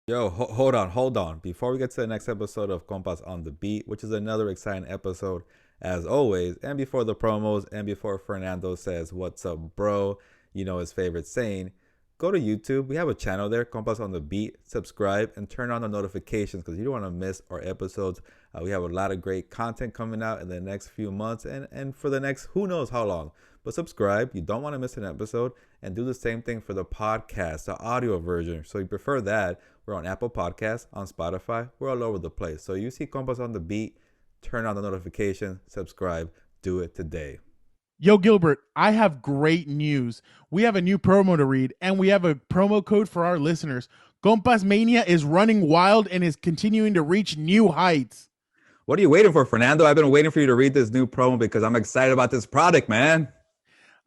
Yo, hold on. Before we get to the next episode of Compas on the Beat, which is another exciting episode as always, and before the promos, and before Fernando says, "What's up, bro?" You know his favorite saying. Go to YouTube. We have a channel there, Compas on the Beat. Subscribe and turn on the notifications because you don't want to miss our episodes. We have a lot of great content coming out in the next few months and for the next who knows how long. But subscribe. You don't want to miss an episode. And do the same thing for the podcast, the audio version. So you prefer that. We're on Apple Podcasts, on Spotify. We're all over the place. So you see Compas on the Beat, turn on the notification, subscribe, do it today. Yo, Gilbert, I have great news. We have a new promo to read, and we have a promo code for our listeners. Compas Mania is running wild and is continuing to reach new heights. What are you waiting for, Fernando? I've been waiting for you to read this new promo because I'm excited about this product, man.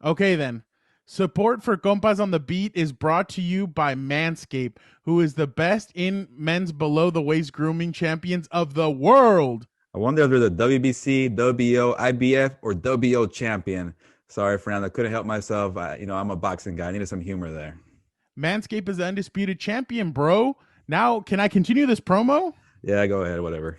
Okay, then. Support for Compas on the Beat is brought to you by Manscaped, who is the best in men's below the waist grooming champions of the world. I wonder if they're the WBC, WBO, IBF, or WO champion. Sorry, Fernando, I couldn't help myself. I'm a boxing guy. I needed some humor there. Manscaped is the undisputed champion, bro. Now, can I continue this promo? Yeah, go ahead, whatever.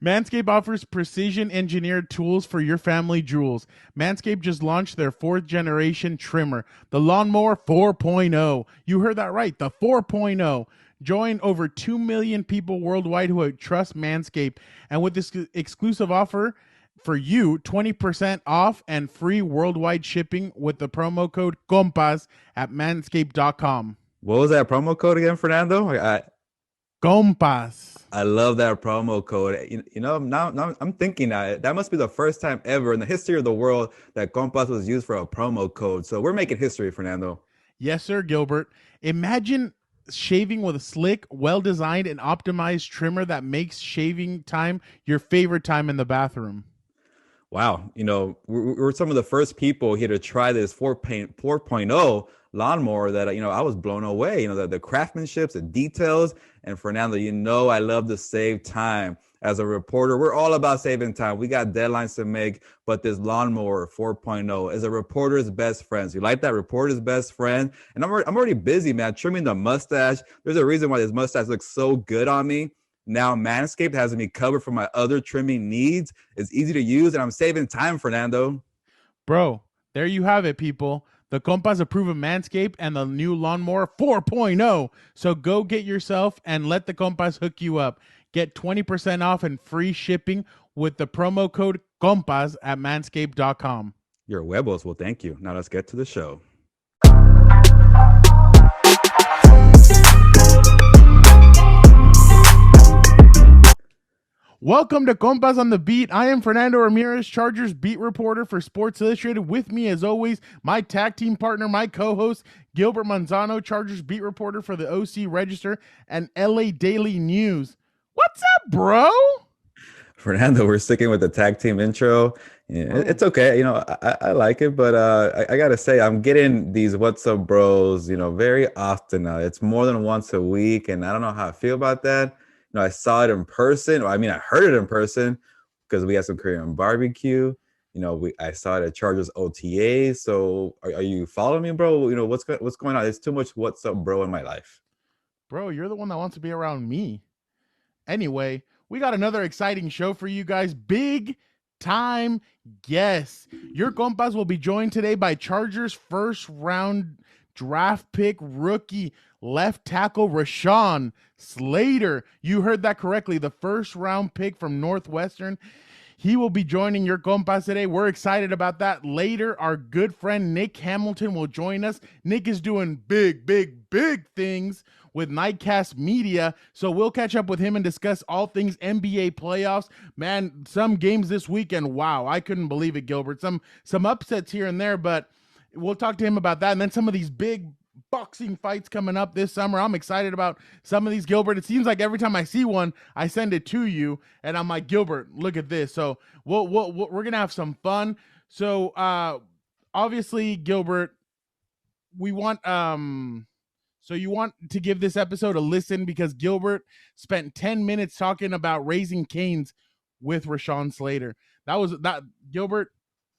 Manscaped offers precision engineered tools for your family jewels. Manscaped just launched their fourth generation trimmer, the Lawnmower 4.0. You heard that right, the 4.0. Join over 2 million people worldwide who trust Manscaped. And with this exclusive offer for you, 20% off and free worldwide shipping with the promo code COMPAS at manscaped.com. What was that promo code again, Fernando? COMPAS. I love that promo code. Now I'm thinking that must be the first time ever in the history of the world that Compas was used for a promo code. So we're making history, Fernando. Yes, sir, Gilbert. Imagine shaving with a slick, well-designed, and optimized trimmer that makes shaving time your favorite time in the bathroom. Wow. We're some of the first people here to try this 4.0 lawnmower that, I was blown away. The craftsmanship, the details. And Fernando, I love to save time. As a reporter, we're all about saving time. We got deadlines to make, but this lawnmower 4.0 is a reporter's best friend. So you like that reporter's best friend? And I'm already busy, man, trimming the mustache. There's a reason why this mustache looks so good on me. Now Manscaped has me covered for my other trimming needs. It's easy to use, and I'm saving time, Fernando. Bro, there you have it, people. The Compas approve of Manscaped and the new Lawnmower 4.0. So go get yourself and let the Compas hook you up. Get 20% off and free shipping with the promo code COMPAS at manscaped.com. Your huevos will thank you. Now let's get to the show. Welcome to Compas on the Beat. I am Fernando Ramirez, Chargers beat reporter for Sports Illustrated. With me, as always, my tag team partner, my co-host, Gilbert Manzano, Chargers beat reporter for the OC Register and LA Daily News. What's up, bro? Fernando, we're sticking with the tag team intro. Yeah, it's okay. I like it, but I got to say, I'm getting these What's Up Bros, very often now. It's more than once a week, and I don't know how I feel about that. I saw it in person. I heard it in person because we had some Korean barbecue. I saw it at Chargers OTA. So are you following me, bro? What's going on? There's too much What's Up, bro, in my life. Bro, you're the one that wants to be around me. Anyway, we got another exciting show for you guys. Big time guests. Your Compas will be joined today by Chargers first round draft pick rookie left tackle Rashawn Slater. You heard that correctly. The first round pick from Northwestern. He will be joining your Compas today. We're excited about that. Later, our good friend Nick Hamilton will join us. Nick is doing big things with Nightcast Media. So we'll catch up with him and discuss all things NBA playoffs. Man, some games this weekend. Wow, I couldn't believe it, Gilbert. Some upsets here and there, but we'll talk to him about that. And then some of these big boxing fights coming up this summer. I'm excited about some of these, Gilbert. It seems like every time I see one, I send it to you, and I'm like, Gilbert, look at this. So we're gonna have some fun. So obviously, Gilbert, we want so you want to give this episode a listen because Gilbert spent 10 minutes talking about Raising Cane's with Rashawn Slater. That Gilbert.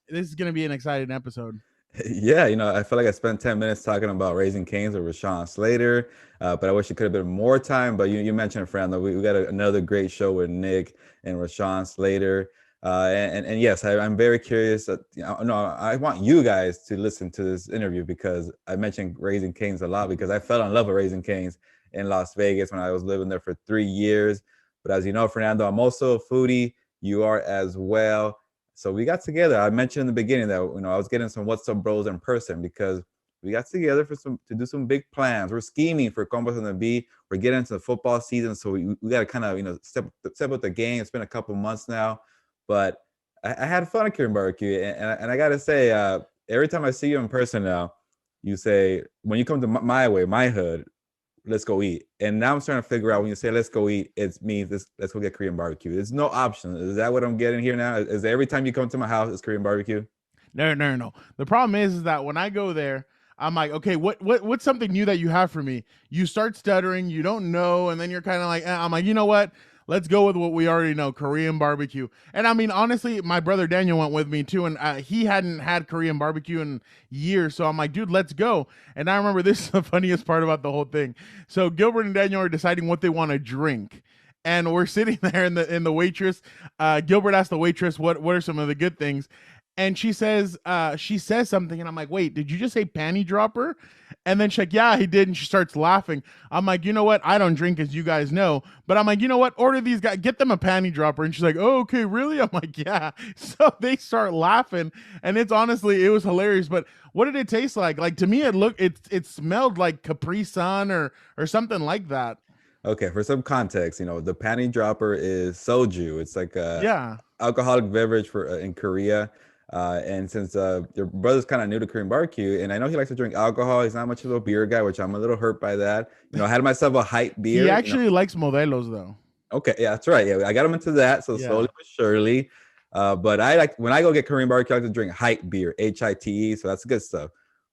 This is gonna be an exciting episode. Yeah, I feel like I spent 10 minutes talking about Raising Cane's with Rashawn Slater, but I wish it could have been more time. But you mentioned, Fernando, we got another great show with Nick and Rashawn Slater. And yes, I'm very curious. No, I want you guys to listen to this interview because I mentioned Raising Cane's a lot because I fell in love with Raising Cane's in Las Vegas when I was living there for 3 years. But as you know, Fernando, I'm also a foodie. You are as well. So we got together. I mentioned in the beginning that I was getting some What's Up Bros in person because we got together to do some big plans. We're scheming for Compas on the B. We're getting into the football season, so we got to kind of step up the game. It's been a couple months now, but I had fun at Korean barbecue, and I gotta say, every time I see you in person now, you say when you come to my way, my hood, let's go eat. And now I'm starting to figure out when you say let's go eat, it means let's go get Korean barbecue. There's no option. Is that what I'm getting here now? Is every time you come to my house, it's Korean barbecue? No, no, no. The problem is that when I go there, I'm like, okay, what's something new that you have for me? You start stuttering, you don't know, and then you're kind of like, I'm like, you know what? Let's go with what we already know, Korean barbecue. And I mean, honestly, my brother Daniel went with me too, and he hadn't had Korean barbecue in years. So I'm like, dude, let's go. And I remember this is the funniest part about the whole thing. So Gilbert and Daniel are deciding what they want to drink. And we're sitting there in the waitress. Gilbert asked the waitress what are some of the good things, and she says something, and I'm like, wait, did you just say panty dropper? And then she's like, yeah, he did. And she starts laughing. I'm like, you know what? I don't drink, as you guys know, but I'm like, you know what? Order these guys, get them a panty dropper. And she's like, oh, okay, really? I'm like, yeah. So they start laughing, and it was hilarious. But what did it taste like? Like, to me, it smelled like Capri Sun or something like that. Okay, for some context, the panty dropper is soju. It's like a Yeah. alcoholic beverage for in Korea. And since your brother's kind of new to Korean barbecue, and I know he likes to drink alcohol, he's not much of a beer guy, which I'm a little hurt by that. I had myself a hype He beer. actually likes Modelos, though. Okay, yeah, that's right. Yeah, I got him into that, so slowly Yeah. but surely. But I like when I go get Korean barbecue, I like to drink hype beer, HITE. So that's good stuff.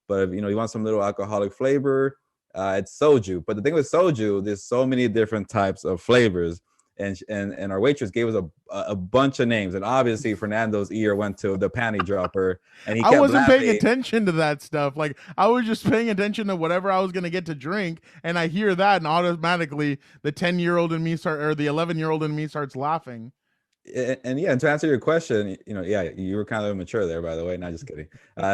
But if you want some little alcoholic flavor, it's soju. But the thing with soju, there's so many different types of flavors, and our waitress gave us a bunch of names, and obviously Fernando's ear went to the panty dropper, and he I kept wasn't paying laughing. attention to that stuff. Like, I was just paying attention to whatever I was gonna get to drink, and I hear that, and automatically the 10-year-old in me or the 11-year-old in me starts laughing. And yeah, and to answer your question, yeah, you were kind of immature there, by the way. Not just kidding.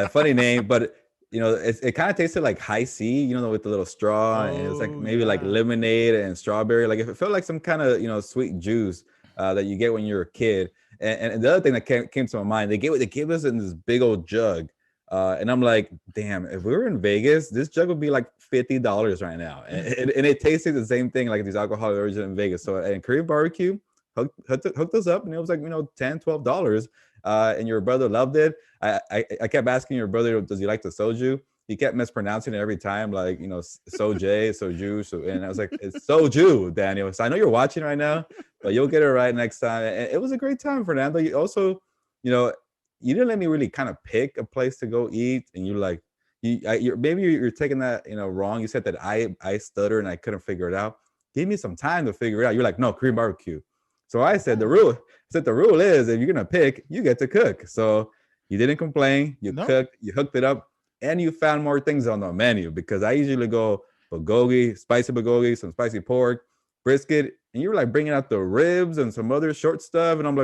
Funny name, but it kind of tasted like high C, with the little straw, and it was like Oh maybe like yeah. lemonade and strawberry. Like if it felt like some kind of sweet juice that you get when you're a kid. And the other thing that came to my mind, they gave us in this big old jug, and I'm like, damn, if we were in Vegas, this jug would be like $50 right now, and it tasted the same thing like these alcoholic beverages in Vegas. So in Korean barbecue hooked us up, and it was like $10-12, and your brother loved it. I kept asking your brother, does he like the soju? He kept mispronouncing it every time, like soju, and I was like, it's soju, Daniel. So I know you're watching right now, but you'll get it right next time. And it was a great time, Fernando. You also, you know you didn't let me really kind of pick a place to go eat, and you're like, maybe you're taking that wrong. You said that I stutter and I couldn't figure it out. Give me some time to figure it out. You're like, no, Korean barbecue. So I said the Yeah. rule. The rule is if you're gonna pick, you get to cook. So you didn't complain. You No. cooked. You hooked it up, and you found more things on the menu because I usually go bulgogi, spicy bulgogi, some spicy pork, brisket, and you were like bringing out the ribs and some other short stuff, and I'm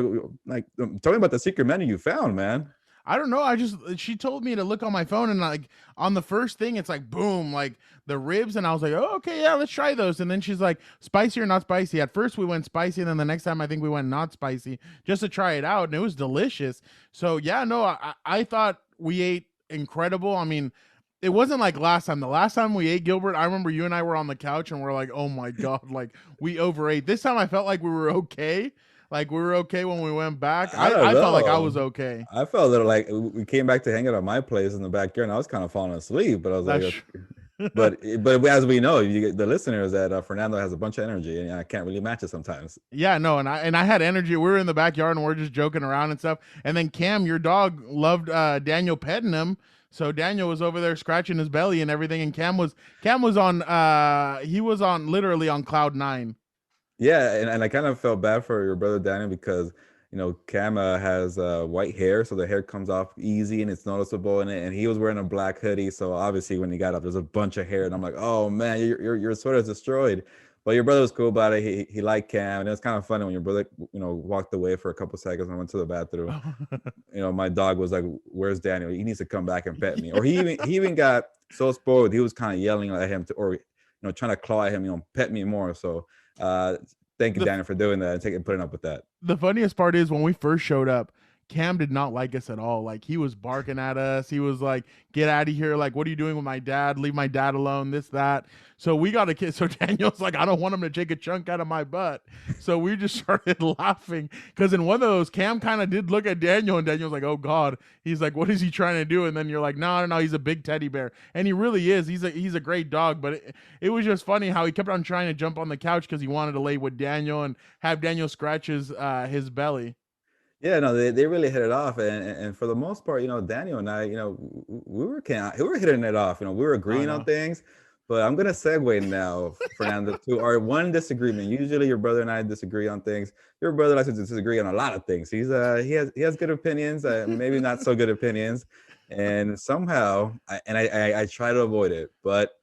like, tell me about the secret menu you found, man. I don't know. She told me to look on my phone, and like on the first thing, it's like boom, like the ribs, and I was like, oh, okay, yeah, let's try those. And then she's like, spicy or not spicy? At first we went spicy, and then the next time I think we went not spicy just to try it out, and it was delicious. So yeah, no, I thought we ate incredible. I mean, it wasn't like last time. The last time we ate, Gilbert, I remember you and I were on the couch and we're like, oh my god, like we overate. This time I felt like we were okay. Like we were okay when we went back. I don't I felt like I know. was okay. I felt a little like we came back to hang out at my place in the backyard, and I was kind of falling asleep. But I was like, That's okay. But as we know, the listeners, that Fernando has a bunch of energy, and I can't really match it sometimes. yeah, no, and I had energy. We were in the backyard and we're just joking around and stuff. And then Cam, your dog, loved Daniel petting him. So Daniel was over there scratching his belly and everything, and Cam was on he was on literally on cloud nine. Yeah, and I kind of felt bad for your brother Daniel because Cam has white hair, so the hair comes off easy and it's noticeable in it. And he was wearing a black hoodie, so obviously when he got up, there's a bunch of hair, and I'm like, oh man, your sweater's destroyed. But your brother was cool about it. He liked Cam, and it was kind of funny when your brother walked away for a couple seconds and went to the bathroom. My dog was like, "Where's Daniel? He needs to come back and pet me." Or he even got so spoiled, he was kind of yelling at him or trying to claw at him, pet me more. So thank you, Daniel, for doing that and putting up with that. The funniest part is when we first showed up, Cam did not like us at all. Like, he was barking at us. He was like, "Get out of here. Like, what are you doing with my dad? Leave my dad alone," this, that. So we got a kid. So Daniel's like, "I don't want him to take a chunk out of my butt." So we just started laughing because in one of those, Cam kind of did look at Daniel, and Daniel's like, "Oh God." He's like, "What is he trying to do?" And then you're like, "No, no, no. He's a big teddy bear." And he really is. He's a great dog. But it was just funny how he kept on trying to jump on the couch because he wanted to lay with Daniel and have Daniel scratch his belly. Yeah, no, they really hit it off, and for the most part, Daniel and I, we were hitting it off. We were I agreeing on know. things. But I'm gonna segue now, Fernando, to our one disagreement. Usually, your brother and I disagree on things. Your brother likes to disagree on a lot of things. He has good opinions, maybe not so good opinions, and somehow, I try to avoid it, but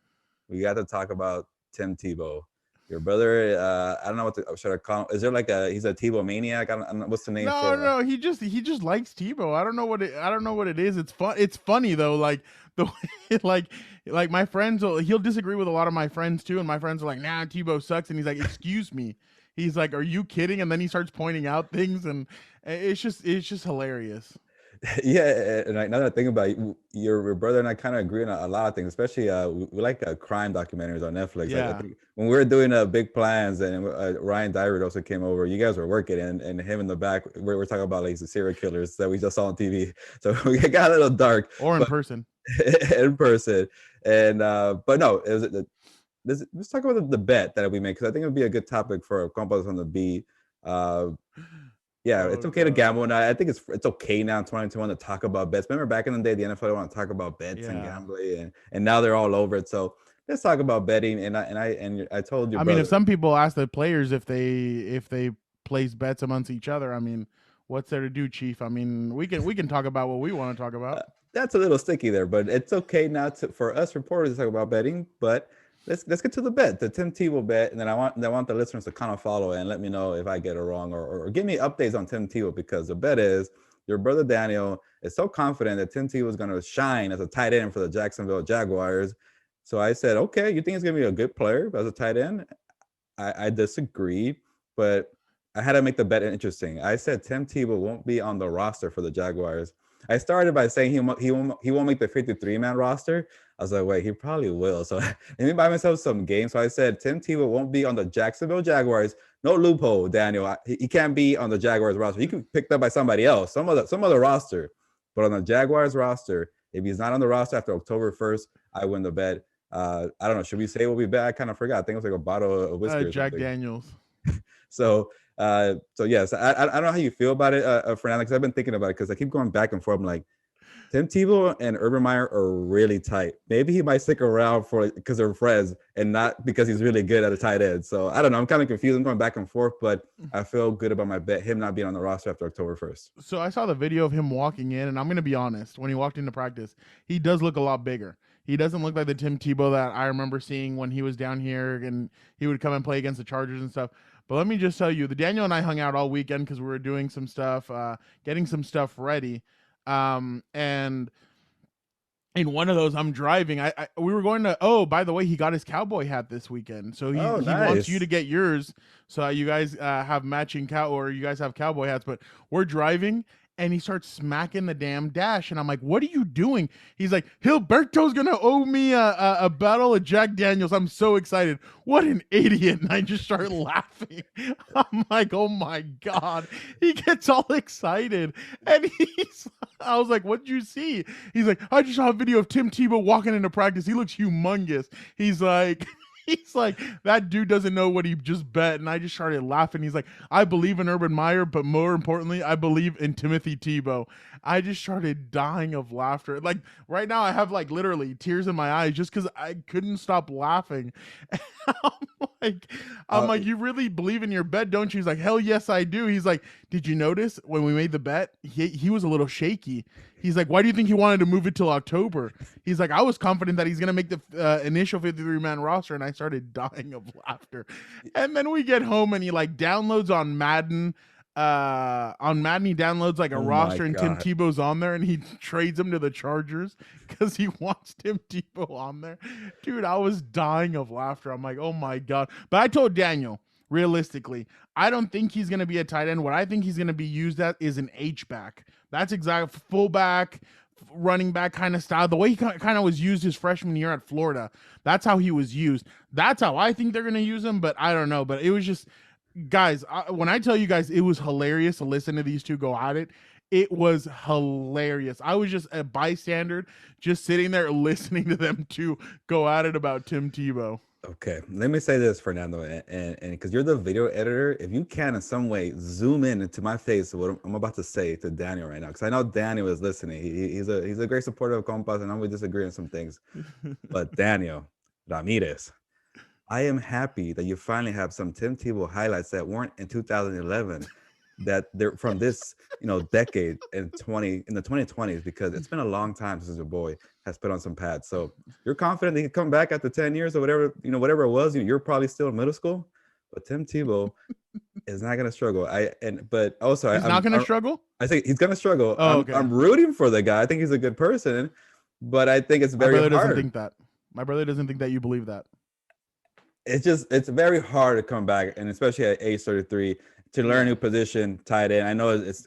we got to talk about Tim Tebow. Your brother, I don't know what should I call him. Is there like he's a Tebow maniac? I don't know what's the name No, for. no, he just likes Tebow. I don't know what it is. It's fun. It's funny though. Like the way, like my friends he'll disagree with a lot of my friends too, and my friends are like, "Nah, Tebow sucks," and he's like, "Excuse me." He's like, "Are you kidding?" And then he starts pointing out things, and it's just hilarious. Yeah, and now that I think about it, your brother and I kind of agree on a lot of things, especially we like crime documentaries on Netflix. I Yeah. think when we were doing big plans and Ryan Dyrud also came over, you guys were working and him in the back, we're talking about like the serial killers that we just saw on TV. So we got a little dark, Or in but person. in person. And but no, let's talk about the bet that we made because I think it would be a good topic for Compas on the beat. Uh, yeah, it's Oh okay to God. gamble now. I think it's okay now in 2021 to talk about bets. Remember back in the day, the NFL didn't want to talk about bets and Yeah. gambling, and now they're all over it. So let's talk about betting. And I told your I mean, if brother, some people ask the players if they place bets amongst each other, I mean, what's there to do, Chief? I mean, we can talk about what we want to talk uh, about. that's a little sticky there, but it's okay now for us reporters to talk about betting. But let's get to the bet, the Tim Tebow bet, and then I want the listeners to kind of follow and let me know if I get it wrong or give me updates on Tim Tebow because the bet is your brother Daniel is so confident that Tim Tebow is going to shine as a tight end for the Jacksonville Jaguars. So I said, okay, you think he's going to be a good player as a tight end? I disagreed, but I had to make the bet interesting. I said Tim Tebow won't be on the roster for the Jaguars. I started by saying he won't make the 53-man roster. I was like, wait, he probably will. So let me buy myself some games. So I said Tim Tebow won't be on the Jacksonville Jaguars. No loophole, Daniel. He can't be on the Jaguars roster. He could be picked up by somebody else, some other roster. But on the Jaguars roster, if he's not on the roster after October 1st, I win the bet. I don't know. Should we say what we bet? I kind of forgot. I think it was like a bottle of whiskey or Jack something. Daniels. So yes, I don't know how you feel about it, Fernando, because I've been thinking about it because I keep going back and forth. I'm like, Tim Tebow and Urban Meyer are really tight. Maybe he might stick around for because they're friends and not because he's really good at a tight end. So I don't know. I'm kind of confused. I'm going back and forth, but I feel good about my bet. Him not being on the roster after October 1st. So I saw the video of him walking in, and I'm gonna be honest. When he walked into practice, he does look a lot bigger. He doesn't look like the Tim Tebow that I remember seeing when he was down here, and he would come and play against the Chargers and stuff. But let me just tell you, the Daniel and I hung out all weekend because we were doing some stuff, getting some stuff ready. And in one of those, I'm driving. We were going to. Oh, by the way, he got his cowboy hat this weekend, so he Oh, he wants you to nice. get yours. So you guys have matching or you guys have cowboy hats. But we're driving, and he starts smacking the damn dash, and I'm like, "What are you doing?" He's like, "Hilberto's gonna owe me a bottle of Jack Daniels." I'm so excited. What an idiot! And I just start laughing. I'm like, "Oh my god!" He gets all excited, and I was like, "What'd you see?" He's like, "I just saw a video of Tim Tebow walking into practice. He looks humongous." He's like, He's like, that dude doesn't know what he just bet. And I just started laughing. He's like, I believe in Urban Meyer, but more importantly, I believe in Timothy Tebow. I just started dying of laughter. Like right now, I have like literally tears in my eyes just because I couldn't stop laughing. I'm like, I'm Uh, like, you really believe in your bet, don't you? He's like, hell yes, I do. He's like, did you notice when we made the bet? He was a little shaky. He's like, why do you think he wanted to move it till October? He's like, I was confident that he's gonna make the initial 53-man roster, and I started dying of laughter. And then we get home, and he like downloads on Madden. On Madden, he downloads like a oh my roster, and Tim God. Tebow's on there, and he trades him to the Chargers because he wants Tim Tebow on there. Dude, I was dying of laughter. I'm like, oh my God. But I told Daniel, realistically, I don't think he's going to be a tight end. What I think he's going to be used at is an H-back. That's exactly fullback, running back kind of style. The way he kind of was used his freshman year at Florida. That's how he was used. That's how I think they're going to use him, but I don't know. But it was just, guys, when I tell you guys, it was hilarious to listen to these two go at it. It was hilarious. I was just a bystander, just sitting there listening to them two go at it about Tim Tebow. Okay, let me say this, Fernando, and because you're the video editor, if you can in some way zoom in into my face what I'm about to say to Daniel right now, because I know Daniel is listening. He's a great supporter of Compas, and I would disagree on some things. But Daniel Ramirez, I am happy that you finally have some Tim Tebow highlights that weren't in 2011, that they're from this decade in the 2020s, because it's been a long time since your boy has put on some pads. So you're confident he can come back after 10 years or whatever, whatever it was. You're probably still in middle school, but Tim Tebow is not gonna struggle. But also He's not going to struggle. I think he's gonna struggle. Oh, okay. I'm rooting for the guy. I think he's a good person, but I think it's My brother very hard. doesn't think that. My brother doesn't think that you believe that. It's very hard to come back, and especially at age 33, to learn a new position, tight end. I know it's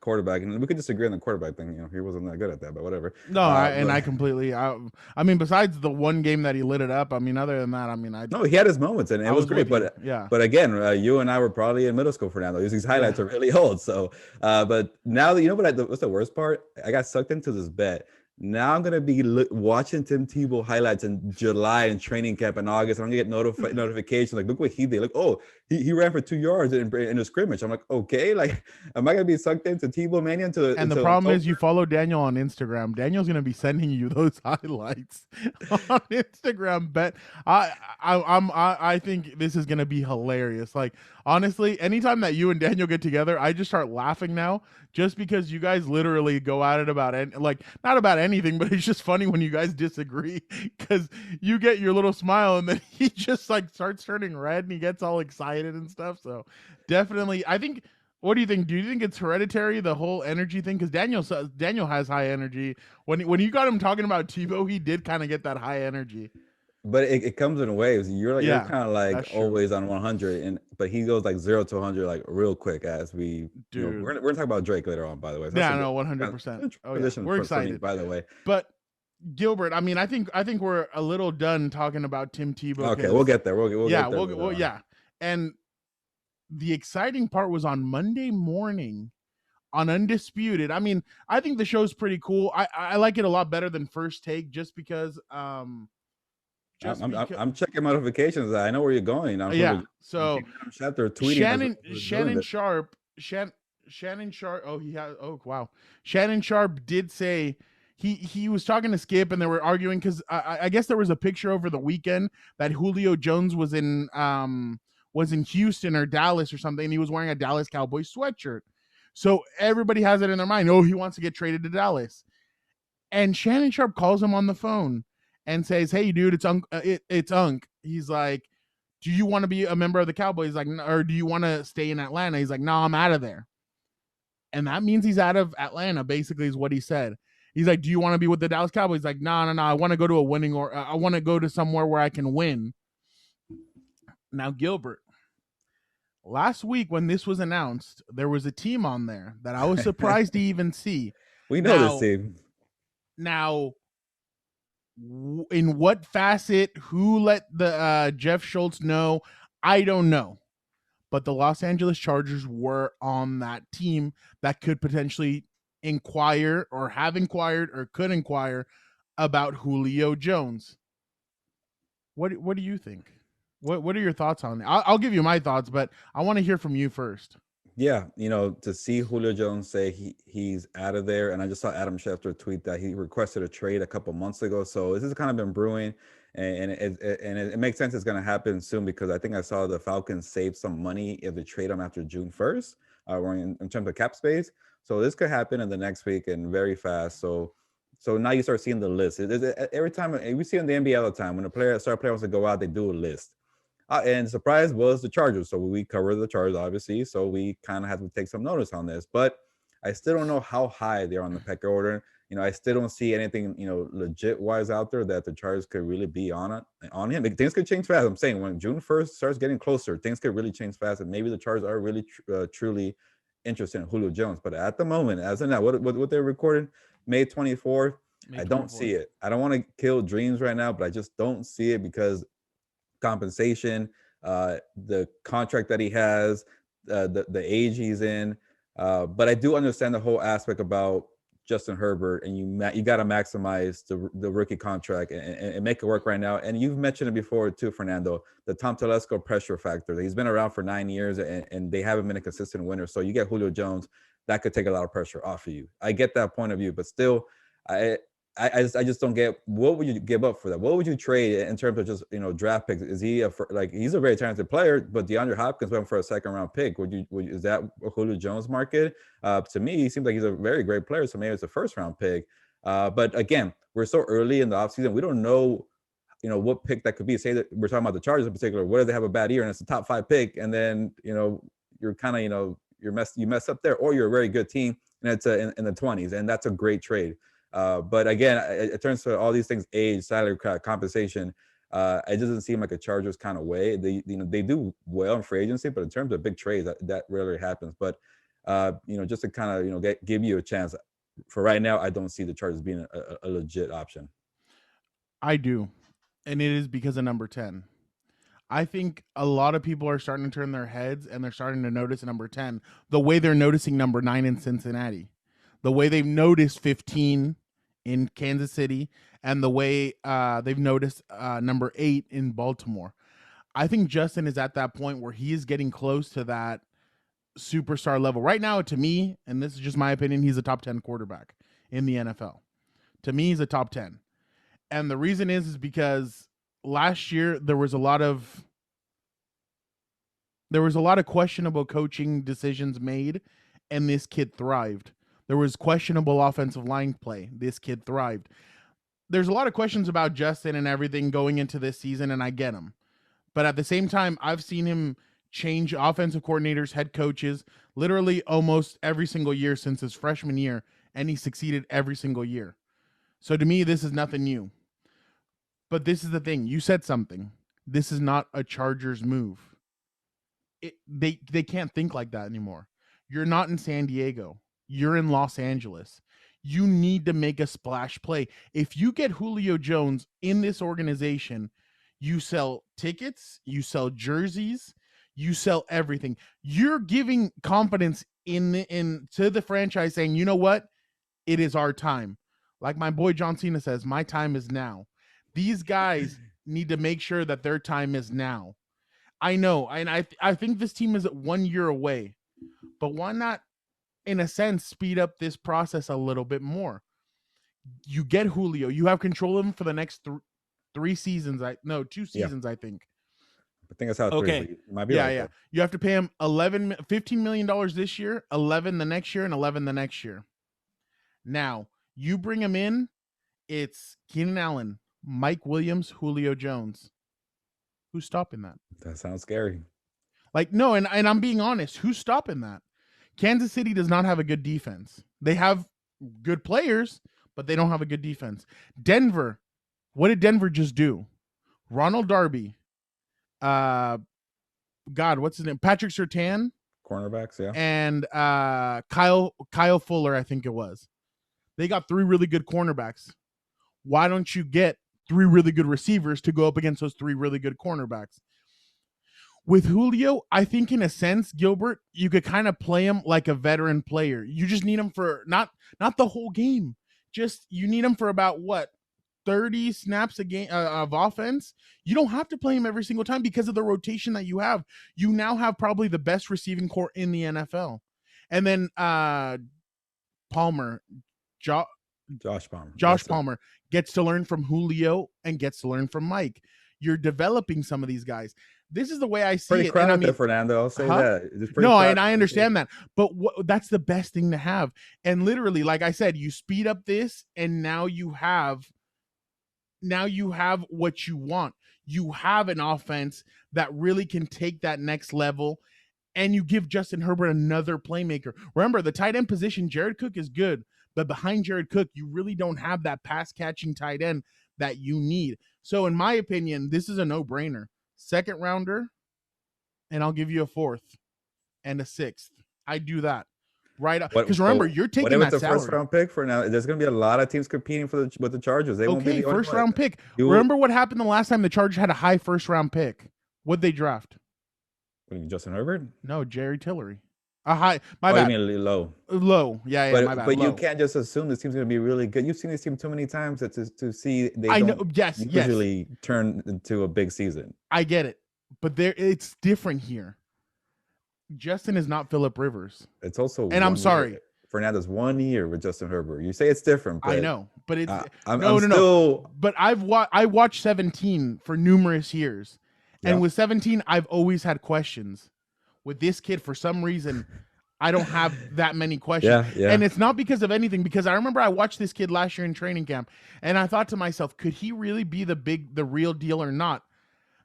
quarterback, and we could disagree on the quarterback thing. He wasn't that good at that, but whatever. No, I completely. I mean, besides the one game that he lit it up, I mean, other than that, I mean, no, he had his moments, and it was great. But yeah. But again, you and I were probably in middle school, Fernando. These highlights are really old. So, but now that what's the worst part? I got sucked into this bet. Now I'm gonna be watching Tim Tebow highlights in July and training camp in August. I'm gonna get notifications like, look what he did. Like, oh, he ran for 2 yards in a scrimmage. I'm like, okay, like, am I gonna be sucked into Tebow mania? And the problem is, you follow Daniel on Instagram. Daniel's gonna be sending you those highlights on Instagram. Bet I think this is gonna be hilarious. Like, honestly, anytime that you and Daniel get together, I just start laughing now, just because you guys literally go at it about not about anything, but it's just funny when you guys disagree, because you get your little smile and then he just like starts turning red and he gets all excited and stuff. So definitely, I think. What do you think? Do you think it's hereditary, the whole energy thing? Because Daniel has high energy. When you got him talking about Tebow, he did kind of get that high energy. But it comes in waves. You're kind of like always on 100, but he goes like 0 to 100 like real quick. As we, we're gonna talk about Drake later on, by the way. So yeah, no, 100%. Oh, yeah. We're excited, by the way. But Gilbert, I mean, I think we're a little done talking about Tim Tebow. Okay, we'll get there. We'll get there. Yeah, and the exciting part was on Monday morning on Undisputed. I mean, I think the show's pretty cool. I like it a lot better than First Take, just because. I'm checking my notifications. I know where you're going. So chapter tweeting. Shannon Sharp. Oh, he has. Oh, wow. Shannon Sharp did say he was talking to Skip, and they were arguing because I guess there was a picture over the weekend that Julio Jones was in Houston or Dallas or something, and he was wearing a Dallas Cowboys sweatshirt. So everybody has it in their mind. Oh, he wants to get traded to Dallas. And Shannon Sharp calls him on the phone and says, "Hey, dude, it's Unk." He's like, "Do you want to be a member of the Cowboys?" He's like, "Or do you want to stay in Atlanta?" He's like, "No, I'm out of there." And that means he's out of Atlanta, basically, is what he said. He's like, "Do you want to be with the Dallas Cowboys?" He's like, no. I want to go to a winning, or I want to go to somewhere where I can win. Now, Gilbert, last week when this was announced, there was a team on there that I was surprised to even see. We know this team. Now, in what facet, who let the Jeff Schultz know, I don't know. But the Los Angeles Chargers were on that team that could potentially inquire, or have inquired, or could inquire about Julio Jones. What do you think? What are your thoughts on it? I'll give you my thoughts, but I want to hear from you first. Yeah, to see Julio Jones say he's out of there, and I just saw Adam Schefter tweet that he requested a trade a couple months ago. So this has kind of been brewing, and it makes sense it's going to happen soon because I think I saw the Falcons save some money if they trade him after June 1st, or in terms of cap space. So this could happen in the next week and very fast. So now you start seeing the list. Every time we see in the NBA all the time when a star player wants to go out, they do a list. And surprise was the Chargers. So we cover the Chargers, obviously. So we kind of have to take some notice on this. But I still don't know how high they're on the pecking order. I still don't see anything, legit wise out there that the Chargers could really be on him. Things could change fast. I'm saying when June 1st starts getting closer, things could really change fast. And maybe the Chargers are really truly interested in Julio Jones. But at the moment, as of now, what they're recording, May 24th, I don't see it. I don't want to kill dreams right now, but I just don't see it because compensation, the contract that he has, the age he's in. But I do understand the whole aspect about Justin Herbert, and you got to maximize the rookie contract and make it work right now. And you've mentioned it before too, Fernando, the Tom Telesco pressure factor. He's been around for 9 years, and they haven't been a consistent winner. So you get Julio Jones, that could take a lot of pressure off of you. I get that point of view, but still, I just don't get what would you give up for that? What would you trade in terms of just draft picks? Is he he's a very talented player, but DeAndre Hopkins went for a second round pick. Is that a Julio Jones market? To me, he seems like he's a very great player, so maybe it's a first round pick. But again, we're so early in the offseason, we don't know what pick that could be. Say that we're talking about the Chargers in particular. What if they have a bad year and it's a top 5 pick, and then you're kind of you mess up there, or you're a very good team and it's in the 20s, and that's a great trade. But again, it turns to all these things: age, salary cap, compensation. It doesn't seem like a Chargers kind of way. They do well in free agency, but in terms of big trades, that rarely happens. But just to kind of give you a chance. For right now, I don't see the Chargers being a legit option. I do, and it is because of number 10. I think a lot of people are starting to turn their heads and they're starting to notice number 10 the way they're noticing number 9 in Cincinnati, the way they've noticed 15 in Kansas City, and the way they've noticed number 8 in Baltimore. I think Justin is at that point where he is getting close to that superstar level. Right now, to me, and this is just my opinion, he's a top 10 quarterback in the NFL. To me, he's a top 10. And the reason is because last year there was a lot of questionable coaching decisions made, and this kid thrived. There was questionable offensive line play. This kid thrived. There's a lot of questions about Justin and everything going into this season, and I get them. But at the same time, I've seen him change offensive coordinators, head coaches, literally almost every single year since his freshman year, and he succeeded every single year. So to me, this is nothing new. But this is the thing. You said something. This is not a Chargers move. They can't think like that anymore. You're not in San Diego. You're in Los Angeles. You need to make a splash play. If you get Julio Jones in this organization, you sell tickets, you sell jerseys, you sell everything. You're giving confidence in to the franchise, saying, you know what? It is our time. Like my boy John Cena says, my time is now. These guys need to make sure that their time is now. I know, and I think this team is 1 year away, but why not, in a sense, speed up this process a little bit more? You get Julio. You have control of him for the next 2 seasons. Two seasons, I think. I think that's how it's okay. You might be right. Yeah. You have to pay him $15 million this year, 11 the next year, and 11 the next year. Now, you bring him in, it's Keenan Allen, Mike Williams, Julio Jones. Who's stopping that? That sounds scary. No, and I'm being honest. Who's stopping that? Kansas City does not have a good defense. They have good players, but they don't have a good defense. Denver, what did Denver just do? Ronald Darby, what's his name? Patrick Surtain, cornerbacks, yeah, and Kyle Fuller, I think it was. They got 3 really good cornerbacks. Why don't you get 3 really good receivers to go up against those 3 really good cornerbacks? With Julio, I think in a sense, Gilbert, you could kind of play him like a veteran player. You just need him for not the whole game. Just you need him for about 30 snaps a game of offense, you don't have to play him every single time because of the rotation that you have. You now have probably the best receiving core in the NFL. And then Palmer, jo- Josh Palmer. Josh That's it. Palmer gets to learn from Julio and gets to learn from Mike. You're developing some of these guys. This is the way I see Pretty it. And I crowded there, mean, Fernando. I'll say huh? that. It's pretty No, and crowded. I understand that, but that's the best thing to have. And literally, like I said, you speed up this, and now you have what you want. You have an offense that really can take that next level, and you give Justin Herbert another playmaker. Remember, the tight end position, Jared Cook is good, but behind Jared Cook, you really don't have that pass catching tight end that you need. So, in my opinion, this is a no brainer. Second rounder, and I'll give you a fourth and a sixth. I do that right because remember, you're what taking if it's that a salary. first round pick for now? There's going to be a lot of teams competing with the Chargers. They won't be the only first one. round pick. Remember what happened the last time the Chargers had a high first round pick? What'd they draft? What do you mean, Justin Herbert? No, Jerry Tillery. A high. My bad. You mean low? Low. Yeah, my bad. But low. you can't just assume this team's going to be really good. You've seen this team too many times to see they I don't know. Yes. usually turn into a big season. I get it, but it's different here. Justin is not Phillip Rivers. It's also, and I'm sorry, Fernando's 1 year with Justin Herbert. You say it's different, but I know, but it's no. But I watched 17 for numerous years, and with 17, I've always had questions. With this kid, for some reason, I don't have that many questions. Yeah. And it's not because of anything, because I remember I watched this kid last year in training camp, and I thought to myself, could he really be the real deal or not?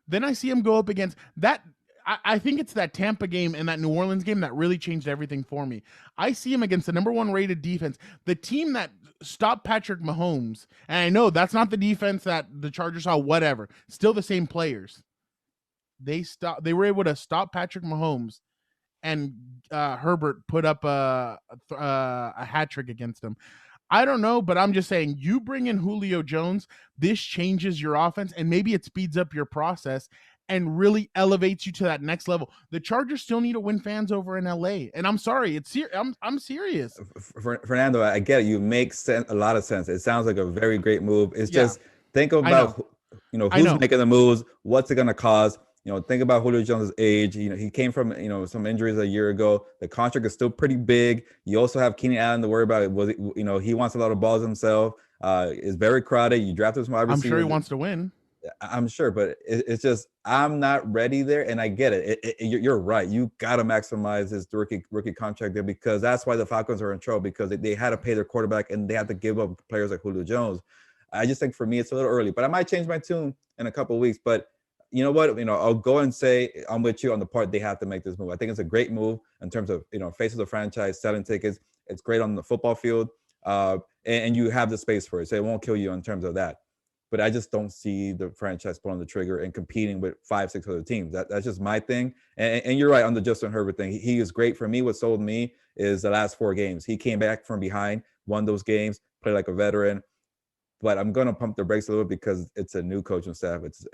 Then I see him go up against that. I think it's that Tampa game and that New Orleans game that really changed everything for me. I see him against the number 1 rated defense, the team that stopped Patrick Mahomes. And I know that's not the defense that the Chargers saw, whatever. Still the same players. They were able to stop Patrick Mahomes, and Herbert put up a hat trick against him. I don't know, but I'm just saying, you bring in Julio Jones, this changes your offense, and maybe it speeds up your process and really elevates you to that next level. The Chargers still need to win fans over in LA, and I'm sorry, I'm serious. Fernando, I get it. You make a lot of sense. It sounds like a very great move. It's just think about who's making the moves, what's it going to cost. Think about Julio Jones' age. He came from, some injuries a year ago. The contract is still pretty big. You also have Keenan Allen to worry about. He wants a lot of balls himself. It's very crowded. You drafted some wide receivers. I'm sure he wants to win. I'm sure, but it's just, I'm not ready there. And I get it. You're right. You got to maximize his rookie contract there, because that's why the Falcons are in trouble, because they had to pay their quarterback and they had to give up players like Julio Jones. I just think for me, it's a little early, but I might change my tune in a couple of weeks. But you know what? I'll go and say I'm with you on the part they have to make this move. I think it's a great move in terms of, face of the franchise, selling tickets. It's great on the football field. And you have the space for it. So it won't kill you in terms of that. But I just don't see the franchise pulling the trigger and competing with 5-6 other teams. That's just my thing. And you're right on the Justin Herbert thing. He is great for me. What sold me is the last 4 games. He came back from behind, won those games, played like a veteran. But I'm going to pump the brakes a little bit because it's a new coaching staff. It's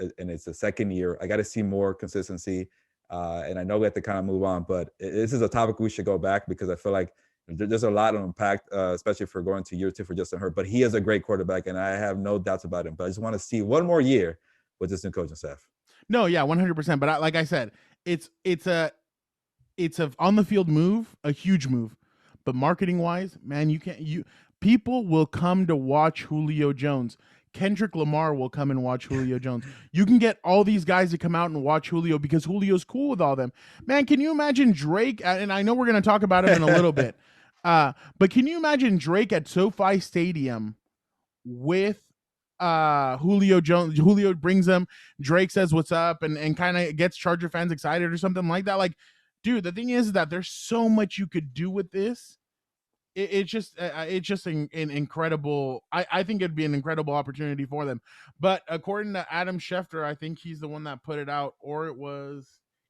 the second year. I got to see more consistency. And I know we have to kind of move on. But this is a topic we should go back, because I feel like there's a lot to unpack, especially for going to year 2 for Justin Herbert. But he is a great quarterback, and I have no doubts about him. But I just want to see one more year with this new coaching staff. No, yeah, 100%. But like I said, it's a on the field move, a huge move. But marketing wise, man, people will come to watch Julio Jones. Kendrick Lamar will come and watch Julio Jones. You can get all these guys to come out and watch Julio because Julio's cool with all them. Man, can you imagine Drake? And I know we're going to talk about him in a little bit. But can you imagine Drake at SoFi Stadium with Julio Jones? Julio brings him. Drake says what's up and kind of gets Charger fans excited or something like that. Like, dude, the thing is that there's so much you could do with this. It's just an incredible. I think it'd be an incredible opportunity for them. But according to Adam Schefter, I think he's the one that put it out, or it was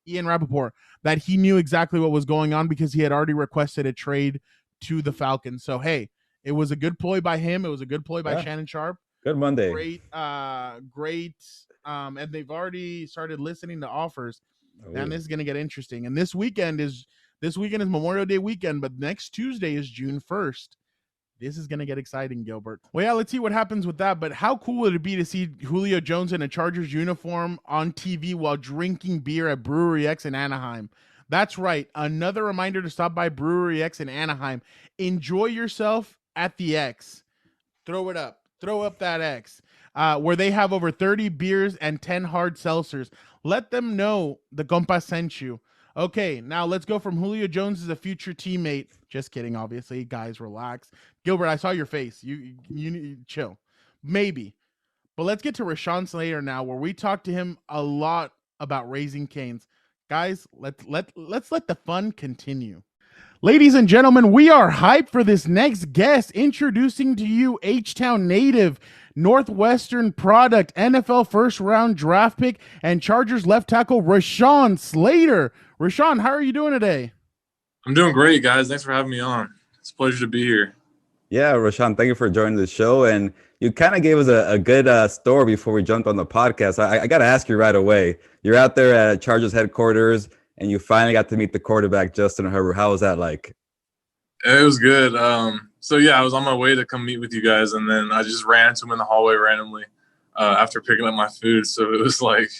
Ian Rappaport, that he knew exactly what was going on because he had already requested a trade to the Falcons. So hey, it was a good ploy by him. It was a good ploy by Shannon Sharp. Good Monday. Great. And they've already started listening to offers. And this is going to get interesting. And this weekend is Memorial Day weekend, but next Tuesday is June 1st. This is going to get exciting, Gilbert. Well, yeah, let's see what happens with that. But how cool would it be to see Julio Jones in a Chargers uniform on TV while drinking beer at Brewery X in Anaheim? That's right. Another reminder to stop by Brewery X in Anaheim. Enjoy yourself at the X. Throw it up. Throw up that X. Where they have over 30 beers and 10 hard seltzers. Let them know the Compas sent you. Okay, now let's go from Julio Jones as a future teammate. Just kidding, obviously. Guys, relax. Gilbert, I saw your face. You chill. Maybe. But let's get to Rashawn Slater now, where we talked to him a lot about Raising Cane's. Guys, let's let the fun continue. Ladies and gentlemen, we are hyped for this next guest. Introducing to you H-Town native, Northwestern product, NFL first-round draft pick, and Chargers left tackle Rashawn Slater. Rashawn, how are you doing today? I'm doing great, guys. Thanks for having me on. It's a pleasure to be here. Yeah, Rashawn, thank you for joining the show. And you kind of gave us a good story before we jumped on the podcast. I got to ask you right away. You're out there at Chargers headquarters, and you finally got to meet the quarterback, Justin Herbert. How was that like? It was good. So, yeah, I was on my way to come meet with you guys, and then I just ran into him in the hallway randomly after picking up my food. So it was like,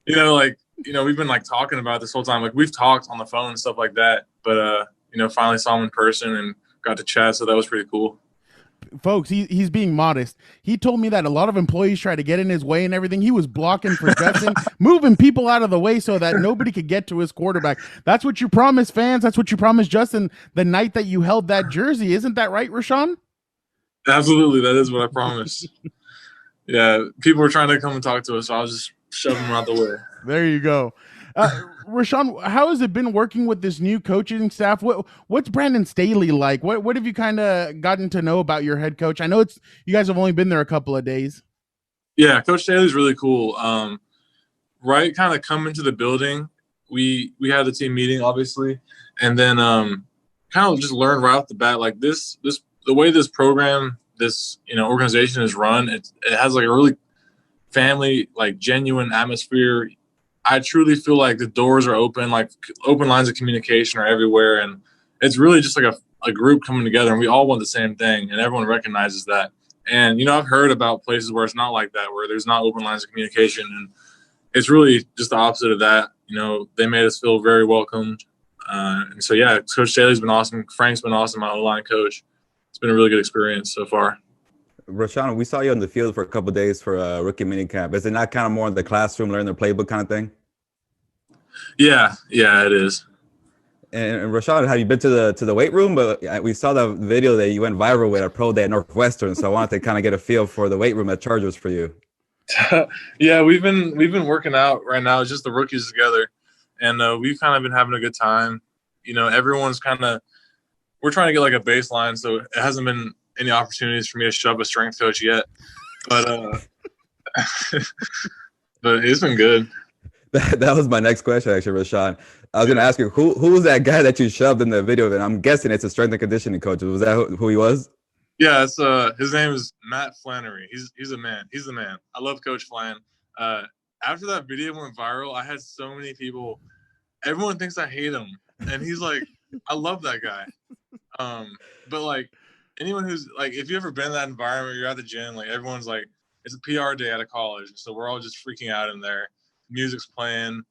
we've been, talking about this whole time. Like, we've talked on the phone and stuff like that. But, finally saw him in person and got to chat, so that was pretty cool. Folks, he's being modest. He told me that a lot of employees try to get in his way and everything. He was blocking for Justin, moving people out of the way so that nobody could get to his quarterback. That's what you promised fans. That's what you promised Justin the night that you held that jersey. Isn't that right, Rashawn? Absolutely. That is what I promised. Yeah, people were trying to come and talk to us, so I was just shoving them out the way. There you go. Rashawn, how has it been working with this new coaching staff? What's Brandon Staley like? What have you kind of gotten to know about your head coach? I know you guys have only been there a couple of days. Yeah, Coach Staley's really cool. Right, kind of coming to the building, we had the team meeting obviously, and then kind of just learned right off the bat like this the way this program, this organization is run. It has like a really family, like genuine atmosphere. I truly feel like the doors are open, like open lines of communication are everywhere. And it's really just like a group coming together, and we all want the same thing, and everyone recognizes that. And, I've heard about places where it's not like that, where there's not open lines of communication. And it's really just the opposite of that. They made us feel very welcomed. And so, yeah, Coach Staley's been awesome. Frank's been awesome, my O-line coach. It's been a really good experience so far. Rashawn, we saw you on the field for a couple of days for a rookie minicamp. Is it not kind of more in the classroom, learn the playbook kind of thing? Yeah, it is. And Rashawn, have you been to the weight room? But we saw the video that you went viral with a pro day at Northwestern, so I wanted to kind of get a feel for the weight room at Chargers for you. Yeah, we've been working out right now, just the rookies together, and we've kind of been having a good time. Everyone's we're trying to get like a baseline, so it hasn't been any opportunities for me to shove a strength coach yet, but but it's been good. That was my next question, actually, Rashawn. I was going to ask you, who was that guy that you shoved in the video? And I'm guessing it's a strength and conditioning coach. Was that who he was? Yeah, it's his name is Matt Flannery. He's a man. He's the man. I love Coach Flan. After that video went viral, I had so many people. Everyone thinks I hate him, and he's like, I love that guy. But like anyone who's like, if you ever been in that environment, you're at the gym, like everyone's like, it's a PR day out of college, so we're all just freaking out in there. Music's playing,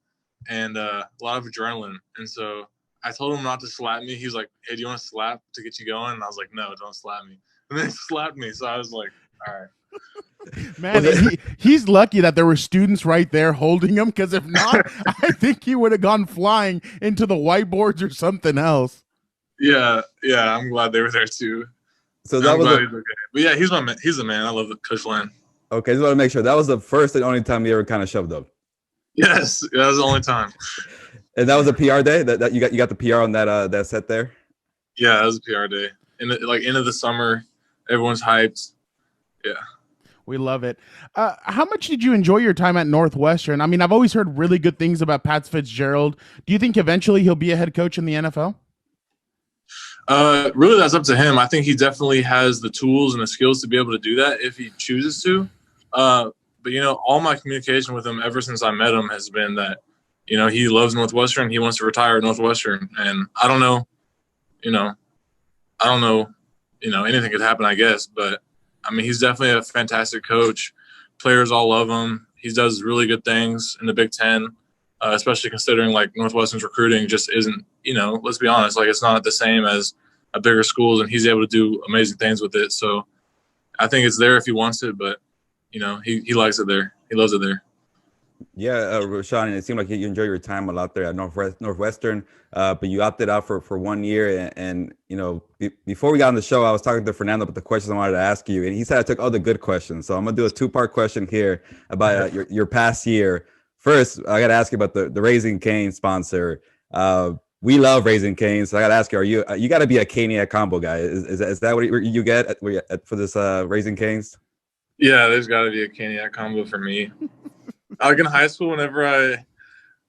and a lot of adrenaline. And so I told him not to slap me. He was like, hey, do you want to slap to get you going? And I was like, no, don't slap me. And then he slapped me. So I was like, all right. Man, he's lucky that there were students right there holding him, because if not, I think he would have gone flying into the whiteboards or something else. Yeah, I'm glad they were there too. So that was okay. But yeah, he's a man. I love Coach Flan. Okay, just want to make sure that was the first and only time you ever kind of shoved up. Yes, that was the only time. And that was a PR day that you got the PR on that set there. Yeah, that was a PR day. End of the summer, everyone's hyped. Yeah. We love it. How much did you enjoy your time at Northwestern? I mean, I've always heard really good things about Pat Fitzgerald. Do you think eventually he'll be a head coach in the NFL? Really, that's up to him. I think he definitely has the tools and the skills to be able to do that if he chooses to. But, all my communication with him ever since I met him has been that, he loves Northwestern. He wants to retire at Northwestern. And I don't know, anything could happen, I guess. But I mean, he's definitely a fantastic coach. Players all love him. He does really good things in the Big Ten, especially considering like Northwestern's recruiting just isn't, let's be honest, like it's not the same as a bigger schools, and he's able to do amazing things with it. So I think it's there if he wants it, but he likes it there. He loves it there. Yeah, Rashawn, it seemed like you enjoy your time a lot there at Northwestern, but you opted out for 1 year. And before we got on the show, I was talking to Fernando about the questions I wanted to ask you, and he said I took all the good questions. So I'm gonna do a 2-part question here about your past year. First, I got to ask you about the Raising Cane sponsor. We love Raising Cane's, so I got to ask you: you got to be a Caniac combo guy? Is that what you get for this Raising Cane's? Yeah, there's got to be a Caniac combo for me. Like in high school, whenever I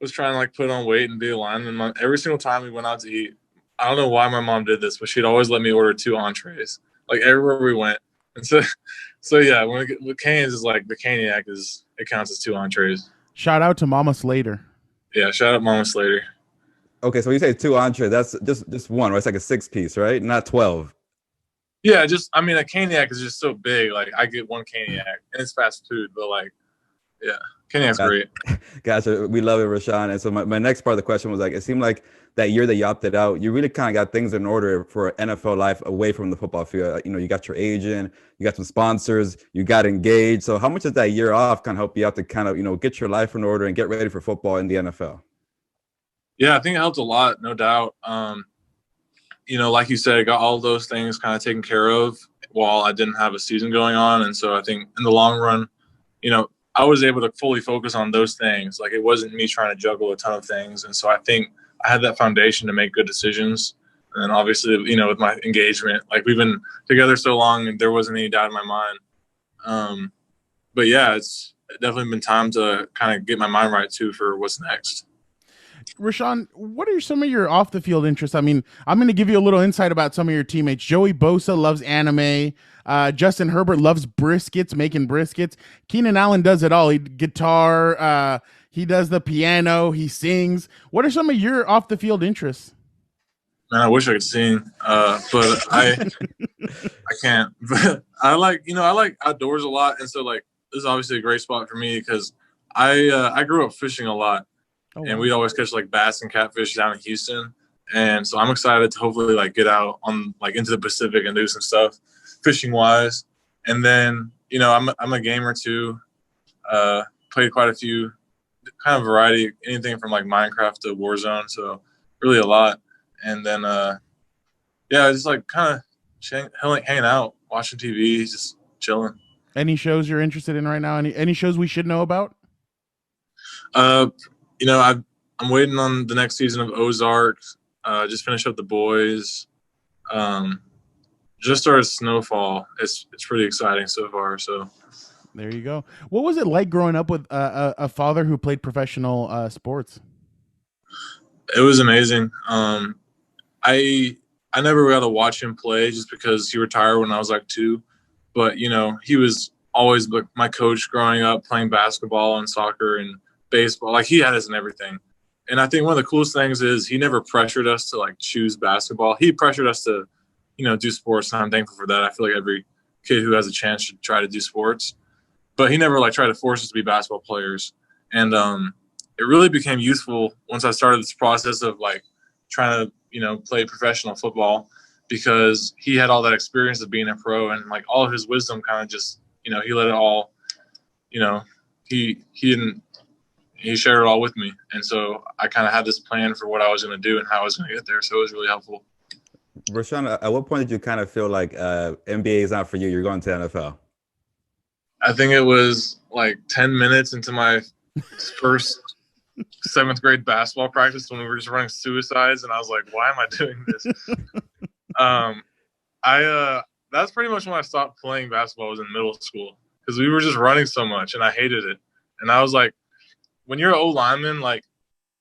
was trying to like put on weight and be a lineman, every single time we went out to eat, I don't know why my mom did this, but she'd always let me order 2 entrees, like everywhere we went. And so yeah, with Cane's is like the Caniac it counts as 2 entrees. Shout out to Mama Slater. Yeah, shout out Mama Slater. Okay, so when you say 2 entrees, that's just one, right? It's like a 6-piece, right? Not 12. Yeah, a Caniac is just so big. Like I get 1 Caniac, and it's fast food, but like, yeah. Caniac's great. Gotcha. We love it, Rashawn. And so my next part of the question was like, it seemed like that year that you opted out, you really kind of got things in order for NFL life away from the football field. You got your agent, you got some sponsors, you got engaged. So how much does that year off kind of help you out to kind of, get your life in order and get ready for football in the NFL? Yeah, I think it helped a lot, no doubt. Like you said, I got all those things kind of taken care of while I didn't have a season going on. And so I think in the long run, I was able to fully focus on those things. Like it wasn't me trying to juggle a ton of things. And so I think I had that foundation to make good decisions. And then obviously, with my engagement, like we've been together so long and there wasn't any doubt in my mind. But yeah, it's definitely been time to kind of get my mind right too for what's next. Rashawn, what are some of your off the field interests? I mean, I'm going to give you a little insight about some of your teammates. Joey Bosa loves anime. Justin Herbert loves making briskets. Keenan Allen does it all. He guitar. He does the piano. He sings. What are some of your off the field interests? Man, I wish I could sing, but I can't. But I like outdoors a lot, and so like this is obviously a great spot for me because I grew up fishing a lot. Oh, wow. And we'd always catch like bass and catfish down in Houston. And so I'm excited to hopefully like get out on like into the Pacific and do some stuff fishing wise. And then, I'm a gamer too. Played quite a few kind of variety, anything from like Minecraft to Warzone. So really a lot. And then, just like kind of hanging out, watching TV, just chilling. Any shows you're interested in right now? Any shows we should know about? I'm waiting on the next season of Ozark. Just finished up The Boys. Just started Snowfall. It's pretty exciting so far. So there you go. What was it like growing up with a father who played professional sports? It was amazing. I never got to watch him play just because he retired when I was like 2. But he was always my coach growing up, playing basketball and soccer and baseball. Like he had us in everything. And I think one of the coolest things is he never pressured us to like choose basketball. He pressured us to, do sports, and I'm thankful for that. I feel like every kid who has a chance should try to do sports. But he never like tried to force us to be basketball players. And it really became useful once I started this process of like trying to, play professional football, because he had all that experience of being a pro, and like all of his wisdom kind of just, he let it all, he shared it all with me. And so I kind of had this plan for what I was going to do and how I was going to get there. So it was really helpful. Rashawn, at what point did you kind of feel like NBA is not for you? You're going to NFL? I think it was like 10 minutes into my first 7th grade basketball practice when we were just running suicides. And I was like, why am I doing this? That's pretty much when I stopped playing basketball. Was in middle school because we were just running so much and I hated it. And I was like, when you're an O-lineman, like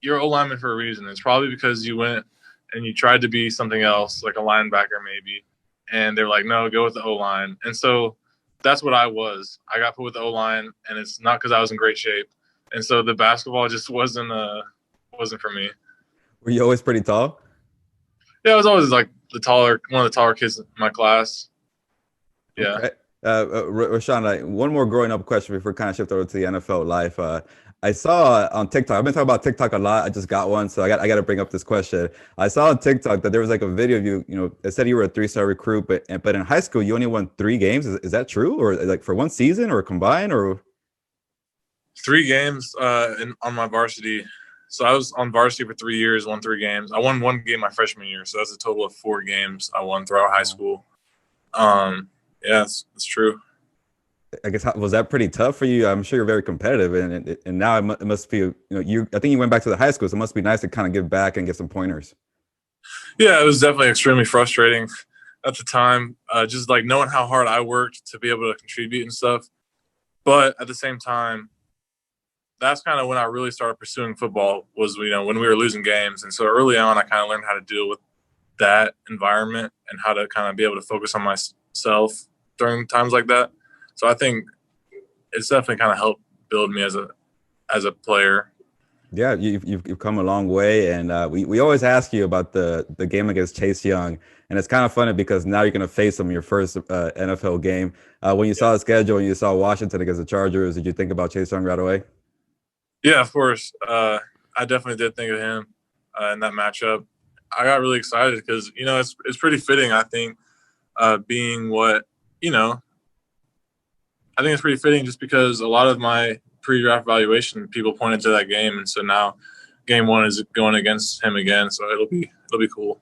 you're an O-lineman for a reason. It's probably because you went and you tried to be something else, like a linebacker maybe. And they're like, no, go with the O-line. And so that's what I was. I got put with the O-line, and it's not because I was in great shape. And so the basketball just wasn't for me. Were you always pretty tall? Yeah, I was always like one of the taller kids in my class. Yeah. Okay. Rashawn, one more growing up question before we kind of shift over to the NFL life. I saw on TikTok. I've been talking about TikTok a lot. I just got one, so I got to bring up this question. I saw on TikTok that there was like a video of you. You know, it said you were a 3-star recruit, but in high school you only won 3 games. Is that true, or like for one season, or combined, or 3 games on my varsity. So I was on varsity for 3 years, won 3 games. I won 1 game my freshman year, so that's a total of 4 games I won throughout high school. Yeah, it's true. I guess was that pretty tough for you? I'm sure you're very competitive, and now it must feel, I think you went back to the high school, so it must be nice to kind of give back and get some pointers. Yeah, it was definitely extremely frustrating at the time, just like knowing how hard I worked to be able to contribute and stuff. But at the same time, that's kind of when I really started pursuing football, was when we were losing games. And so early on, I kind of learned how to deal with that environment and how to kind of be able to focus on myself during times like that. So I think it's definitely kind of helped build me as a player. Yeah, you've come a long way, and we always ask you about the game against Chase Young, and it's kind of funny because now you're going to face him in your first NFL game. When you saw the schedule and you saw Washington against the Chargers, did you think about Chase Young right away? Yeah, of course. I definitely did think of him in that matchup. I got really excited because it's pretty fitting. I think being what I think it's pretty fitting just because a lot of my pre-draft evaluation people pointed to that game, and so now game 1 is going against him again, so it'll be cool.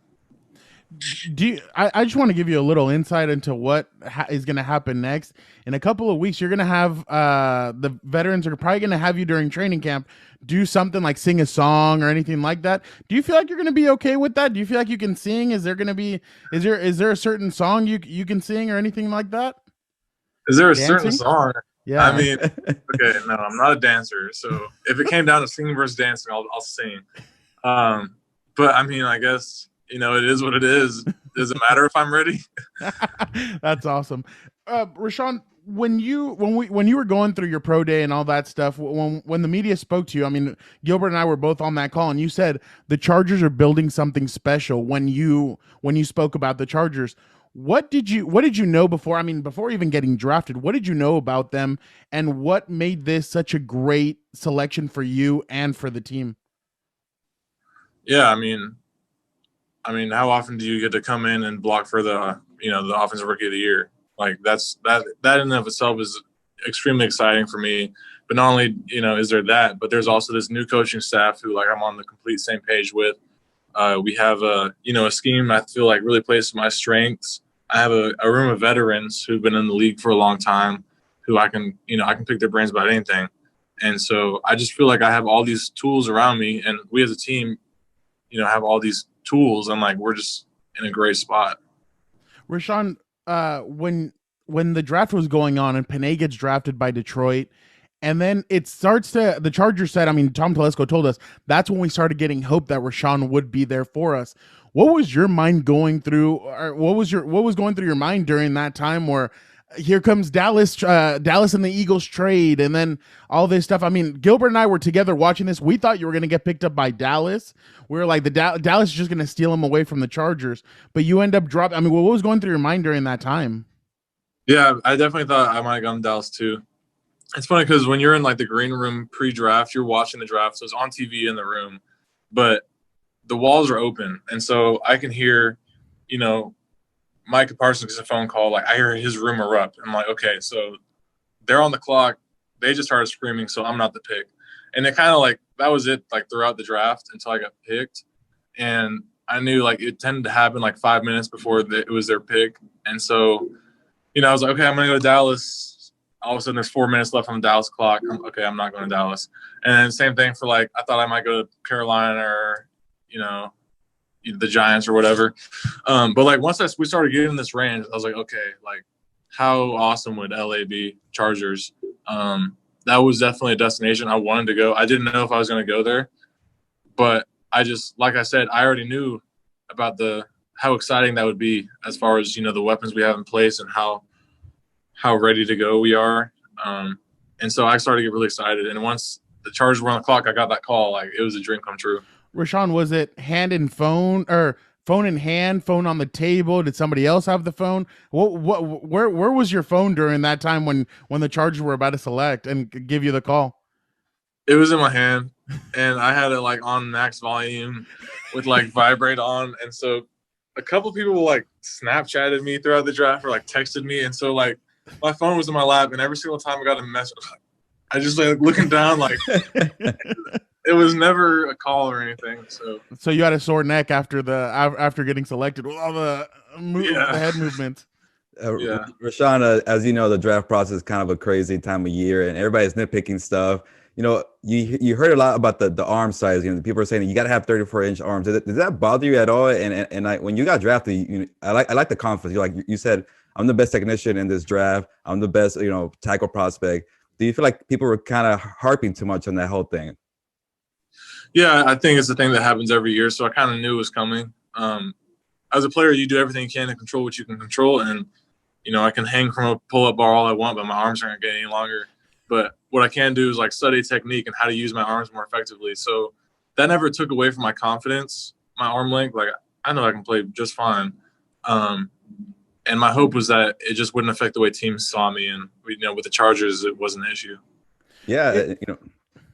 I just want to give you a little insight into what is going to happen next. In a couple of weeks, you're going to have the veterans are probably going to have you during training camp do something like sing a song or anything like that. Do you feel like you're going to be okay with that? Do you feel like you can sing? Is there a certain song you can sing or anything like that? Is there a certain song? Yeah. I mean, okay, no, I'm not a dancer. So if it came down to singing versus dancing, I'll sing. But I mean, I guess, it is what it is. Does it matter if I'm ready? That's awesome. Rashawn, when you were going through your pro day and all that stuff, when the media spoke to you, I mean, Gilbert and I were both on that call, and you said the Chargers are building something special when you spoke about the Chargers. What did you know before? I mean, before even getting drafted, what did you know about them, and what made this such a great selection for you and for the team? Yeah, I mean, how often do you get to come in and block for the the offensive rookie of the year? Like that in and of itself is extremely exciting for me. But not only is there that, but there's also this new coaching staff who I'm on the complete same page with. We have a scheme I feel like really plays to my strengths. I have a room of veterans who've been in the league for a long time, who I can pick their brains about anything. And so I just feel like I have all these tools around me, and we as a team, have all these tools, and we're just in a great spot. Rashawn, when the draft was going on and Panay gets drafted by Detroit, and then the Chargers said, I mean, Tom Telesco told us that's when we started getting hope that Rashawn would be there for us. What was your mind going through, or what was going through your mind during that time where here comes Dallas and the Eagles trade, and then all this stuff? I mean, Gilbert and I were together watching this. We thought you were going to get picked up by Dallas. We were like, Dallas is just going to steal him away from the Chargers, but you end up dropping. I mean, what was going through your mind during that time? Yeah, I definitely thought I might have gone to Dallas too. It's funny because when you're in the green room pre-draft, you're watching the draft, so it's on TV in the room, but the walls are open, and so I can hear, Micah Parsons gets a phone call. I hear his room erupt. I'm like, okay, so they're on the clock. They just started screaming, so I'm not the pick. And it kind of that was it throughout the draft until I got picked, and I knew it tended to happen 5 minutes before it was their pick, and so I was like, okay, I'm gonna go to Dallas. All of a sudden, there's 4 minutes left on the Dallas clock. I'm not going to Dallas. And then same thing for I thought I might go to Carolina or the Giants or whatever. But once we started getting this range, I was like, okay, how awesome would LA be? Chargers. That was definitely a destination I wanted to go. I didn't know if I was going to go there, but I just, like I said, I already knew about how exciting that would be as far as the weapons we have in place and how ready to go we are. And so I started to get really excited. And once the Chargers were on the clock, I got that call. It was a dream come true. Rashawn, was it hand and phone or phone in hand, phone on the table? Did somebody else have the phone? Where was your phone during that time when the Chargers were about to select and give you the call? It was in my hand, and I had it like on max volume with like vibrate on, and so a couple people like Snapchatted me throughout the draft or like texted me, and so like my phone was in my lap, and every single time I got a message, I just like looking down, like it was never a call or anything. So you had a sore neck after getting selected with all the head movements. Yeah. Rashawn, as you know, the draft process is kind of a crazy time of year, and everybody's nitpicking stuff. You know, you heard a lot about the arm size. You know, people are saying you got to have 34-inch arms. Does that bother you at all? And when you got drafted, I like the confidence. You said, I'm the best technician in this draft. I'm the best, tackle prospect. Do you feel like people were kind of harping too much on that whole thing? Yeah, I think it's the thing that happens every year. So I kind of knew it was coming. As a player, you do everything you can to control what you can control. And, I can hang from a pull-up bar all I want, but my arms aren't getting any longer. But what I can do is like study technique and how to use my arms more effectively. So that never took away from my confidence, my arm length. Like I know I can play just fine. And my hope was that it just wouldn't affect the way teams saw me. And with the Chargers, it wasn't an issue. Yeah,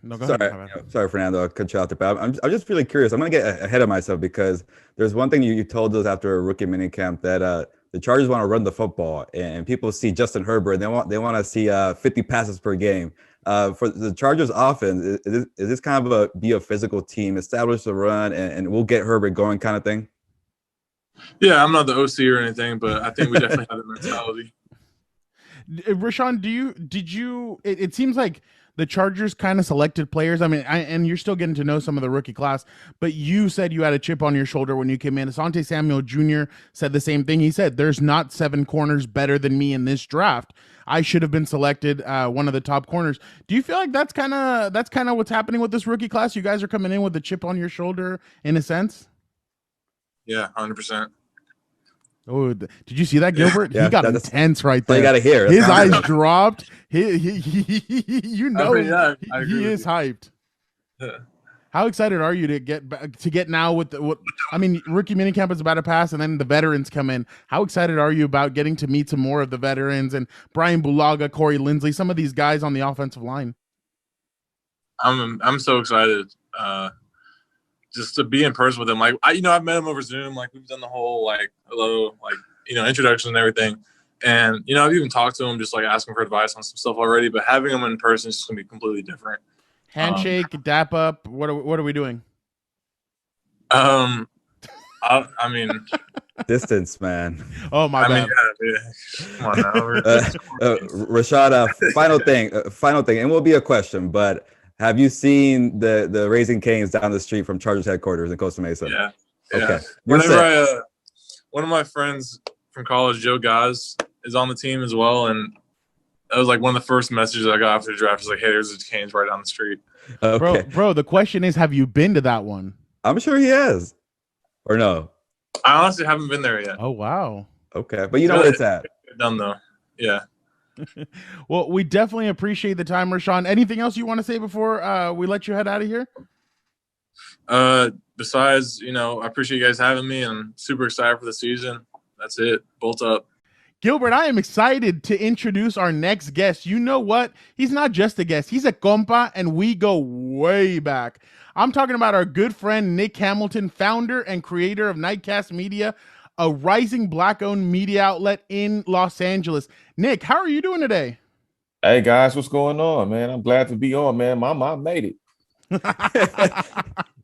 No, go ahead. Sorry, Fernando, I'll cut you out there. But I'm just really curious. I'm gonna get ahead of myself because there's one thing you told us after a rookie minicamp that the Chargers want to run the football, and people see Justin Herbert, and they want to see 50 passes per game. For the Chargers offense, is this kind of be a physical team, establish the run, and we'll get Herbert going kind of thing? Yeah, I'm not the OC or anything, but I think we definitely have the mentality. Rashawn, it seems like the Chargers kind of selected players. I mean, and you're still getting to know some of the rookie class, but you said you had a chip on your shoulder when you came in. Asante Samuel Jr. said the same thing. He said, there's not 7 corners better than me in this draft. I should have been selected one of the top corners. Do you feel like that's kind of what's happening with this rookie class? You guys are coming in with a chip on your shoulder in a sense? Yeah, 100%. Oh, did you see that, Gilbert? Yeah, he got intense right there. You got to hear. His eyes dropped. He is hyped. Yeah. How excited are you to get now with rookie minicamp is about to pass, and then the veterans come in. How excited are you about getting to meet some more of the veterans and Brian Bulaga, Corey Linsley, some of these guys on the offensive line? I'm so excited. Just to be in person with them. Like, I've met them over Zoom. Like, we've done the whole, like, hello, like, introduction and everything. And, I've even talked to them, just, like, asking for advice on some stuff already. But having them in person is just going to be completely different. Handshake, dap up. What are we doing? I mean. Distance, man. Oh, my bad. Yeah. Come on now. Rashad, final thing. And will be a question, but have you seen the Raising Cane's down the street from Chargers headquarters in Costa Mesa? Yeah. Okay. Whenever one of my friends from college, Joe Gaz, is on the team as well, and that was like one of the first messages I got after the draft. Was like, "Hey, there's a Cane's right down the street." Okay. Bro. The question is, have you been to that one? I'm sure he has, or no? I honestly haven't been there yet. Oh wow. Okay, but you know where it's at. Done though. Yeah. Well, we definitely appreciate the time, Rashawn. Anything else you want to say before we let you head out of here? Besides, I appreciate you guys having me, and I'm super excited for the season. That's it. Bolt up. Gilbert, I am excited to introduce our next guest. You know what? He's not just a guest. He's a compa, and we go way back. I'm talking about our good friend, Nick Hamilton, founder and creator of Nightcast Media, a rising Black-owned media outlet in Los Angeles. Nick, how are you doing today? Hey, guys, what's going on, man? I'm glad to be on, man. My mom made it.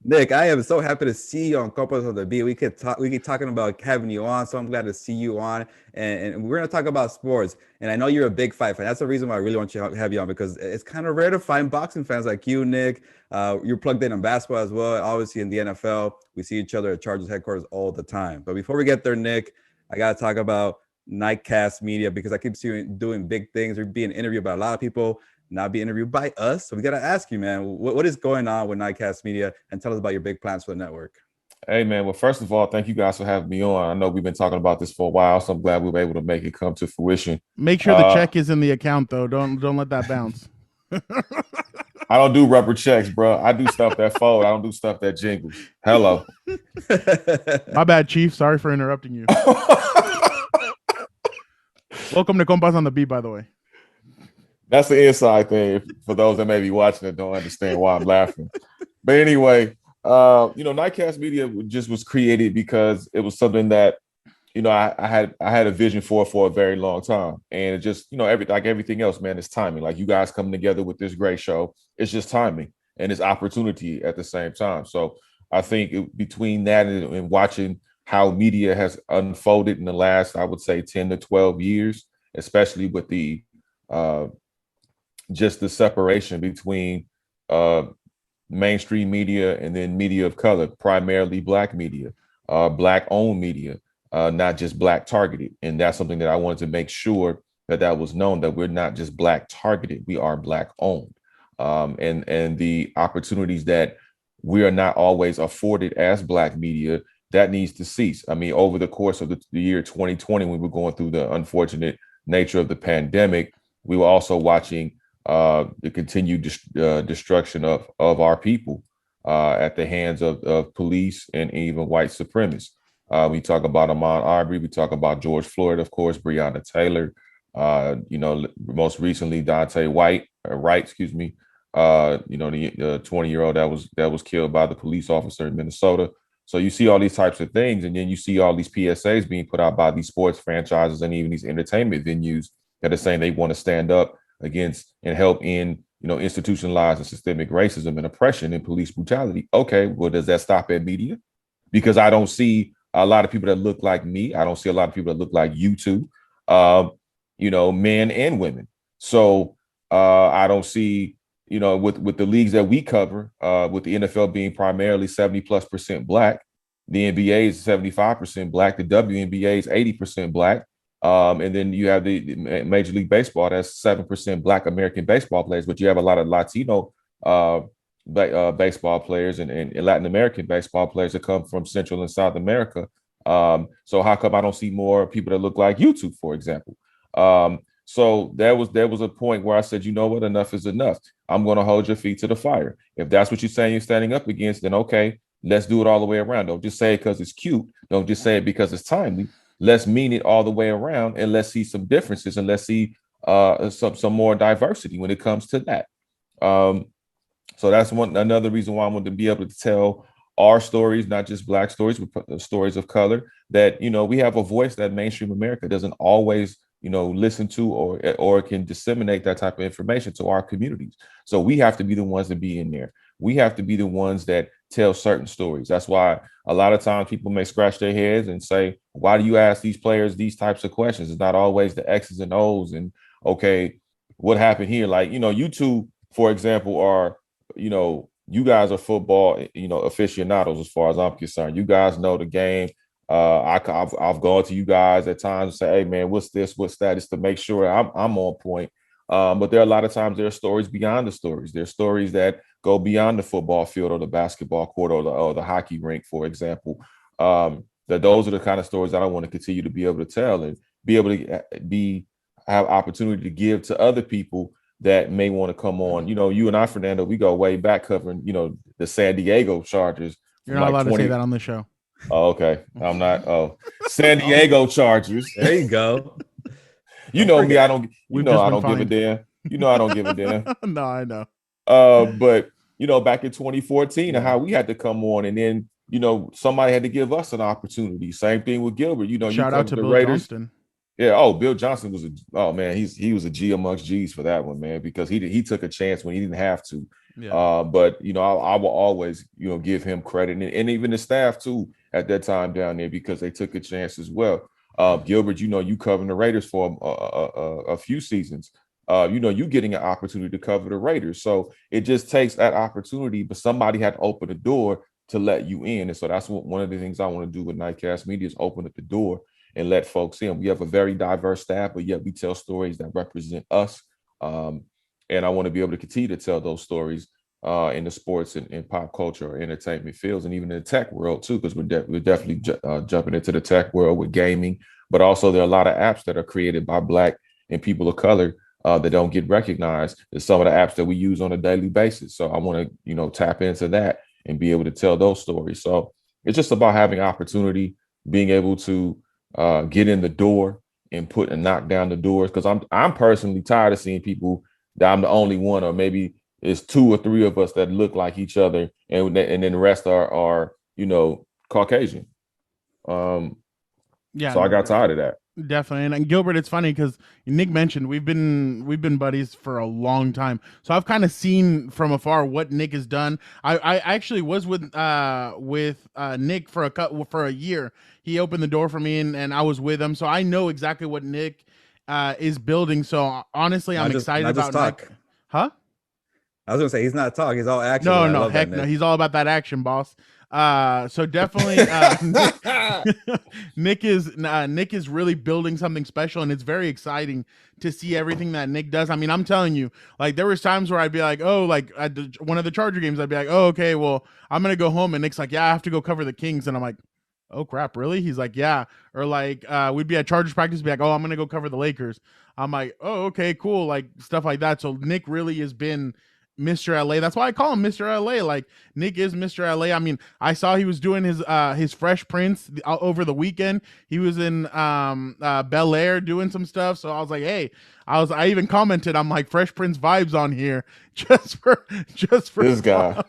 Nick, I am so happy to see you on Compas on the Beat. We keep talking about having you on, so I'm glad to see you on. And we're going to talk about sports. And I know you're a big fight fan. That's the reason why I really want to have you on, because it's kind of rare to find boxing fans like you, Nick. You're plugged in basketball as well. Obviously, in the NFL, we see each other at Chargers headquarters all the time. But before we get there, Nick, I got to talk about Nightcast Media, because I keep seeing you doing big things. You're being interviewed by a lot of people, not be interviewed by us. So we got to ask you, man, what is going on with Nightcast Media, and tell us about your big plans for the network. Hey, man. Well, first of all, thank you guys for having me on. I know we've been talking about this for a while, so I'm glad we were able to make it come to fruition. Make sure the check is in the account, though. Don't let that bounce. I don't do rubber checks, bro. I do stuff that fold. I don't do stuff that jingles. Hello. My bad, Chief. Sorry for interrupting you. Welcome to Compas on the Beat, by the way. That's the inside thing for those that may be watching and don't understand why I'm laughing. But anyway, Nightcast Media just was created because it was something that, I had a vision for a very long time. And it just, everything else, man, it's timing. Like you guys coming together with this great show, it's just timing and it's opportunity at the same time. So I think between that and watching how media has unfolded in the last, I would say 10 to 12 years, especially with the just the separation between mainstream media and then media of color, primarily Black media, Black owned media, not just Black targeted. And that's something that I wanted to make sure that was known, that we're not just Black targeted, we are Black owned. And the opportunities that we are not always afforded as Black media, that needs to cease. I mean, over the course of the year 2020, when we were going through the unfortunate nature of the pandemic, we were also watching the continued destruction of our people at the hands of police and even white supremacists. We talk about Ahmaud Arbery, we talk about George Floyd, of course, Breonna Taylor, most recently Dante Wright, the 20-year-old that was killed by the police officer in Minnesota. So you see all these types of things, and then you see all these PSAs being put out by these sports franchises and even these entertainment venues that are saying they want to stand up against and help in, institutionalized and systemic racism and oppression and police brutality. Okay, well, does that stop at media? Because I don't see a lot of people that look like me. I don't see a lot of people that look like you two, men and women. So I don't see, with the leagues that we cover, with the NFL being primarily 70+% Black, the NBA is 75% Black, the WNBA is 80% Black. And then you have the Major League Baseball, that's 7% Black American baseball players, but you have a lot of Latino baseball players and Latin American baseball players that come from Central and South America. So how come I don't see more people that look like you two, for example? So there was a point where I said, you know what, enough is enough. I'm going to hold your feet to the fire. If that's what you're saying you're standing up against, then okay, let's do it all the way around. Don't just say it because it's cute. Don't just say it because it's timely. Let's mean it all the way around, and let's see some differences, and let's see some more diversity when it comes to that. So that's another reason why I wanted to be able to tell our stories, not just Black stories, but stories of color, that, we have a voice that mainstream America doesn't always, listen to or can disseminate that type of information to our communities. So we have to be the ones to be in there. We have to be the ones that tell certain stories. That's why a lot of times people may scratch their heads and say, why do you ask these players these types of questions? It's not always the X's and O's and, okay, what happened here? Like, you two, for example, are, you guys are football, aficionados as far as I'm concerned. You guys know the game. I've gone to you guys at times and say, hey, man, what's this? What's that? It's to make sure I'm on point. But there are a lot of times there are stories beyond the stories. There's stories that go beyond the football field or the basketball court or the hockey rink, for example. That those are the kind of stories that I want to continue to be able to tell and be able to have opportunity to give to other people that may want to come on. You and I, Fernando, we go way back covering, the San Diego Chargers. You're not allowed to say that on the show. Oh, okay. I'm not. Oh, San Diego Chargers. There you go. Me. I don't. I don't give a damn. I don't give a damn. No, I know. But back in 2014, how we had to come on, and then somebody had to give us an opportunity. Same thing with Gilbert. Shout out to Bill Raiders. Johnston. Yeah. Oh, Bill Johnson was he was a G amongst G's for that one, man, because he took a chance when he didn't have to. Yeah. But I will always give him credit, and even the staff too at that time down there, because they took a chance as well. Gilbert, you covering the Raiders for a few seasons. You getting an opportunity to cover the Raiders. So it just takes that opportunity, but somebody had to open the door to let you in. And so that's one of the things I want to do with Nightcast Media is open up the door and let folks in. We have a very diverse staff, but yet we tell stories that represent us. And I want to be able to continue to tell those stories in the sports and pop culture or entertainment fields, and even in the tech world too, because we're definitely jumping into the tech world with gaming, but also there are a lot of apps that are created by Black and people of color that don't get recognized. There's some of the apps that we use on a daily basis. So I want to, tap into that and be able to tell those stories. So it's just about having opportunity, being able to get in the door and put and knock down the doors. Because I'm personally tired of seeing people that I'm the only one, or maybe it's 2 or 3 of us that look like each other, and then the rest are Caucasian. Yeah, So I got tired of that. definitely. And Gilbert, it's funny because Nick mentioned we've been buddies for a long time, so I've kind of seen from afar what Nick has done. I actually was with Nick for a year. He opened the door for me, and I was with him, so I know exactly what Nick is building. So honestly, I'm excited about talk. Nick. Huh? I was gonna say he's not talk. He's all action. No, heck no. He's all about that action, boss. So definitely, Nick is really building something special, and it's very exciting to see everything that Nick does. I mean, I'm telling you, like there was times where I'd be like, oh, like at one of the Charger games, I'd be like, oh, okay, well, I'm gonna go home, and Nick's like, yeah, I have to go cover the Kings, and I'm like, oh crap, really? He's like, yeah. Or like we'd be at Chargers practice, be like, oh, I'm gonna go cover the Lakers. I'm like, oh, okay, cool, like stuff like that. So Nick really has been Mr. LA. That's why I call him Mr. LA. Like Nick is Mr. LA. I mean, I saw he was doing his Fresh Prince over the weekend. He was in Bel Air doing some stuff. So I was like, hey, I even commented, I'm like, Fresh Prince vibes on here just for this guy.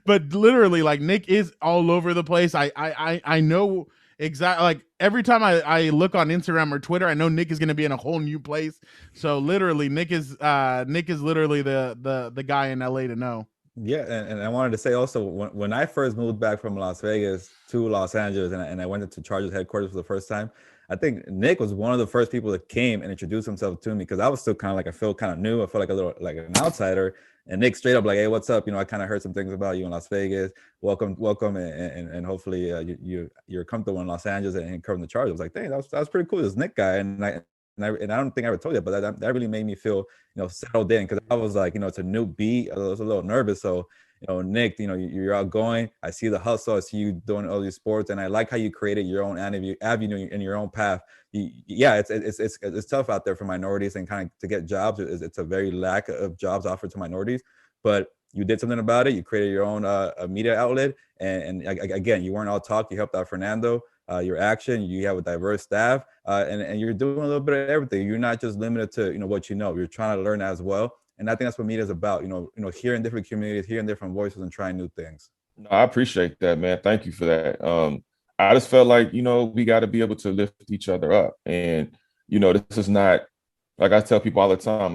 But literally, like Nick is all over the place. I know exactly, like every time I look on Instagram or Twitter, I know Nick is going to be in a whole new place. So literally, Nick is literally the guy in LA to know. Yeah, and I wanted to say also, when I first moved back from Las Vegas to Los Angeles, and I went into Chargers headquarters for the first time, I think Nick was one of the first people that came and introduced himself to me, because I was still kind of like, I feel kind of new. I felt like a little like an outsider. And Nick straight up like, hey, what's up? I kind of heard some things about you in Las Vegas. Welcome, and hopefully you're comfortable in Los Angeles and covering the Chargers. I was like, dang, that was pretty cool. This Nick guy, and I don't think I ever told you, but that really made me feel settled in, because I was like, it's a new beat. I was a little nervous, so. Nick, you're outgoing. I see the hustle. I see you doing all these sports, and I like how you created your own avenue and your own path. It's tough out there for minorities, and kind of to get jobs. It's a very lack of jobs offered to minorities, but you did something about it. You created your own media outlet, and again, you weren't all talk. You helped out Fernando. Your action. You have a diverse staff, and you're doing a little bit of everything. You're not just limited to what you know. You're trying to learn as well. And I think that's what media is about, hearing different communities, hearing different voices, and trying new things. No, I appreciate that, man. Thank you for that. I just felt like, we got to be able to lift each other up. And, this is not, like I tell people all the time,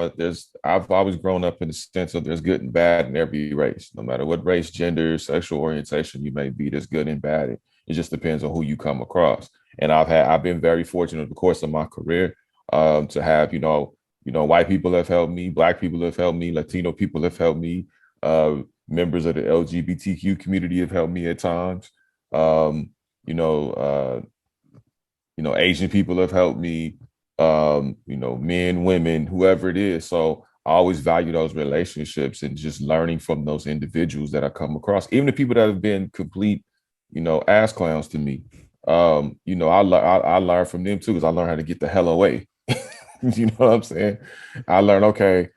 I've always grown up in the sense of there's good and bad in every race, no matter what race, gender, sexual orientation you may be, there's good and bad. It just depends on who you come across. And I've been very fortunate over the course of my career to have, white people have helped me, Black people have helped me, Latino people have helped me, members of the LGBTQ community have helped me at times. Asian people have helped me, men, women, whoever it is. So I always value those relationships and just learning from those individuals that I come across, even the people that have been complete, ass clowns to me. I learn from them too, because I learned how to get the hell away. You know what I'm saying? I learned, okay,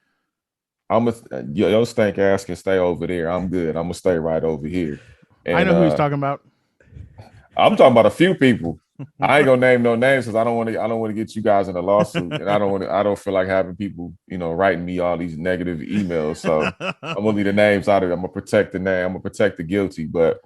your stank ass can stay over there. I'm good. I'm gonna stay right over here. And, I know who he's talking about. I'm talking about a few people. I ain't gonna name no names because I don't want to get you guys in a lawsuit, and I don't feel like having people, writing me all these negative emails. So I'm gonna leave the names out of it. I'm gonna protect the name. I'm gonna protect the guilty. But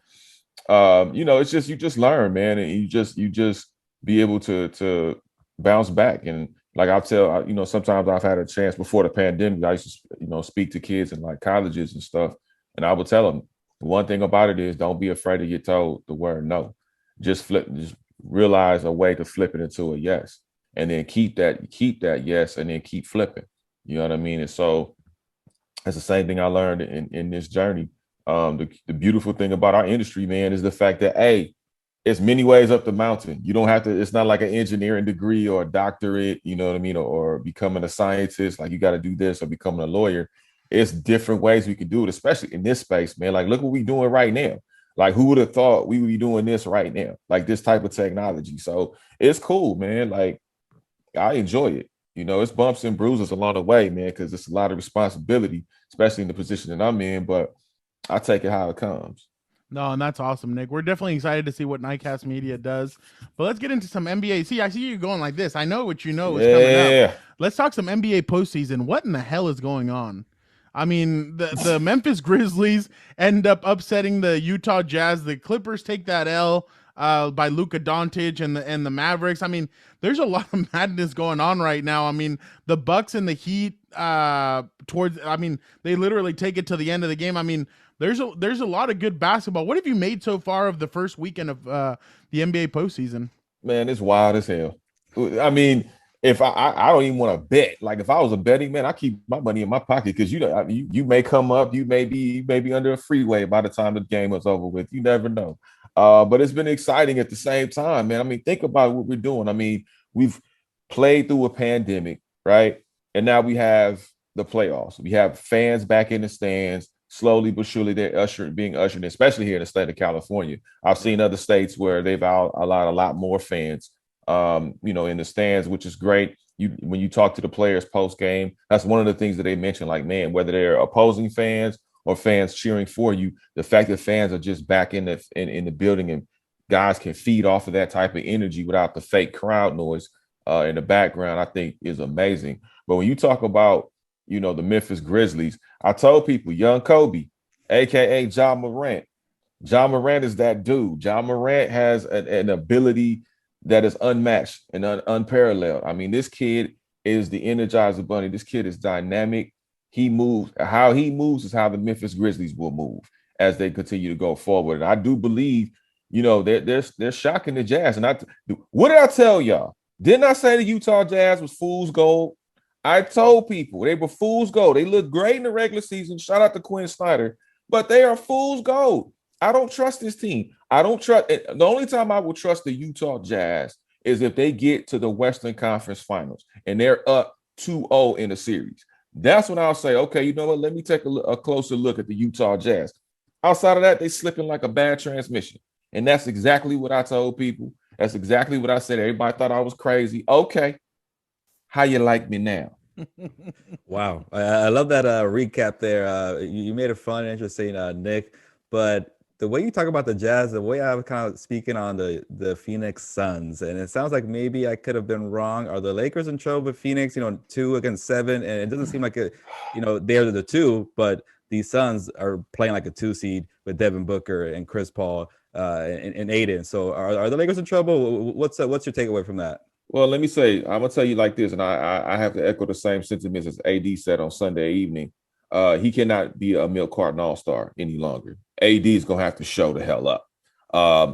it's just, you just learn, man, and you just be able to bounce back. And like I tell, sometimes I've had a chance before the pandemic. I used to, speak to kids in like colleges and stuff, and I would tell them, the one thing about it is, don't be afraid to get told the word no. Just realize a way to flip it into a yes, and then keep that yes, and then keep flipping. You know what I mean? And so that's the same thing I learned in this journey. The beautiful thing about our industry, man, is the fact that, hey, it's many ways up the mountain. You don't have to, it's not like an engineering degree or a doctorate, you know what I mean? Or becoming a scientist, like you got to do this, or becoming a lawyer. It's different ways we can do it, especially in this space, man. Like, look what we're doing right now. Like, who would have thought we would be doing this right now? Like this type of technology. So it's cool, man. Like, I enjoy it. it's bumps and bruises along the way, man, because it's a lot of responsibility, especially in the position that I'm in. But I take it how it comes. No, and that's awesome, Nick. We're definitely excited to see what Nightcast Media does. But let's get into some NBA. See, I see you going like this. I know what you know is coming up. Let's talk some NBA postseason. What in the hell is going on? I mean, the Memphis Grizzlies end up upsetting the Utah Jazz. The Clippers take that L by Luka Doncic and the Mavericks. I mean, there's a lot of madness going on right now. I mean, the Bucks and the Heat they literally take it to the end of the game. I mean, there's a lot of good basketball. What have you made so far of the first weekend of the NBA postseason? Man, it's wild as hell. I mean, if I don't even want to bet. Like if I was a betting man, I keep my money in my pocket because you may come up, you may be under a freeway by the time the game is over with. You never know. But it's been exciting at the same time, man. I mean, think about what we're doing. I mean, we've played through a pandemic, right? And now we have the playoffs. We have fans back in the stands. Slowly but surely, they're being ushered in, especially here in the state of California. I've seen other states where they've allowed a lot more fans, in the stands, which is great. When you talk to the players post game, that's one of the things that they mention. Like, man, whether they're opposing fans or fans cheering for you, the fact that fans are just back in the building and guys can feed off of that type of energy without the fake crowd noise in the background, I think is amazing. But when you talk about, the Memphis Grizzlies, I told people, young Kobe, aka Ja Morant. Ja Morant is that dude. Ja Morant has an ability that is unmatched and unparalleled. I mean, this kid is the Energizer Bunny. This kid is dynamic. He moves. How he moves is how the Memphis Grizzlies will move as they continue to go forward. And I do believe, they're shocking the Jazz. And what did I tell y'all? Didn't I say the Utah Jazz was fool's gold? I told people they were fool's gold. They looked great in the regular season. Shout out to Quinn Snyder, but they are fool's gold. I don't trust this team. I don't trust. The only time I will trust the Utah Jazz is if they get to the Western Conference Finals and they're up 2-0 in the series. That's when I'll say, okay, you know what? Let me take a closer look at the Utah Jazz. Outside of that, they slipping like a bad transmission. And that's exactly what I told people. That's exactly what I said. Everybody thought I was crazy. Okay. How you like me now? Wow. I love that recap there. You made it fun and interesting, Nick. But the way you talk about the Jazz, the way I was kind of speaking on the Phoenix Suns, and it sounds like maybe I could have been wrong. Are the Lakers in trouble with Phoenix? 2 against 7, and it doesn't seem like they're the 2, but these Suns are playing like a 2 seed with Devin Booker and Chris Paul and Aiden. So are the Lakers in trouble? What's your takeaway from that? Well, let me say, I'm gonna tell you like this, and I have to echo the same sentiments as AD said on Sunday evening. He cannot be a milk carton all-star any longer. AD is gonna have to show the hell up.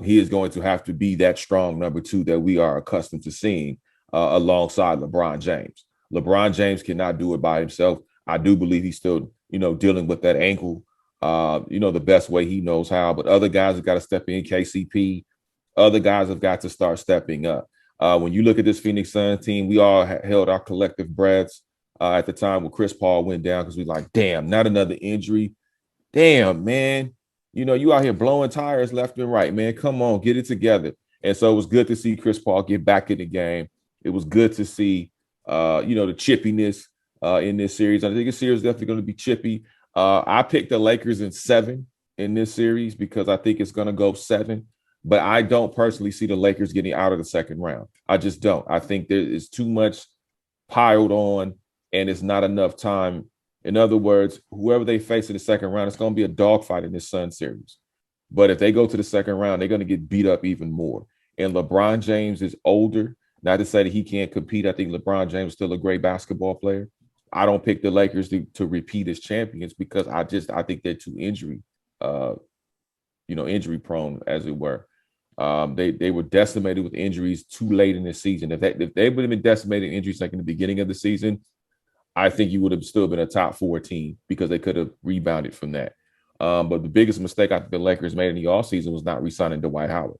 He is going to have to be that strong number 2 that we are accustomed to seeing alongside LeBron James. LeBron James cannot do it by himself. I do believe he's still, dealing with that ankle, the best way he knows how. But other guys have got to step in. KCP, other guys have got to start stepping up. When you look at this Phoenix Suns team, we all held our collective breaths at the time when Chris Paul went down because we like, damn, not another injury. Damn, man. You out here blowing tires left and right, man. Come on, get it together. And so it was good to see Chris Paul get back in the game. It was good to see, the chippiness in this series. I think this series is definitely going to be chippy. I picked the Lakers in 7 in this series because I think it's going to go 7. But I don't personally see the Lakers getting out of the second round. I just don't. I think there is too much piled on and it's not enough time. In other words, whoever they face in the second round, it's going to be a dogfight in this Sun series. But if they go to the second round, they're going to get beat up even more. And LeBron James is older. Not to say that he can't compete. I think LeBron James is still a great basketball player. I don't pick the Lakers to repeat as champions because I think they're too injury prone, as it were. They were decimated with injuries too late in the season. If they would have been decimated in injuries like in the beginning of the season, I think you would have still been a top 4 team because they could have rebounded from that. But the biggest mistake I think the Lakers made in the offseason was not re-signing Dwight Howard.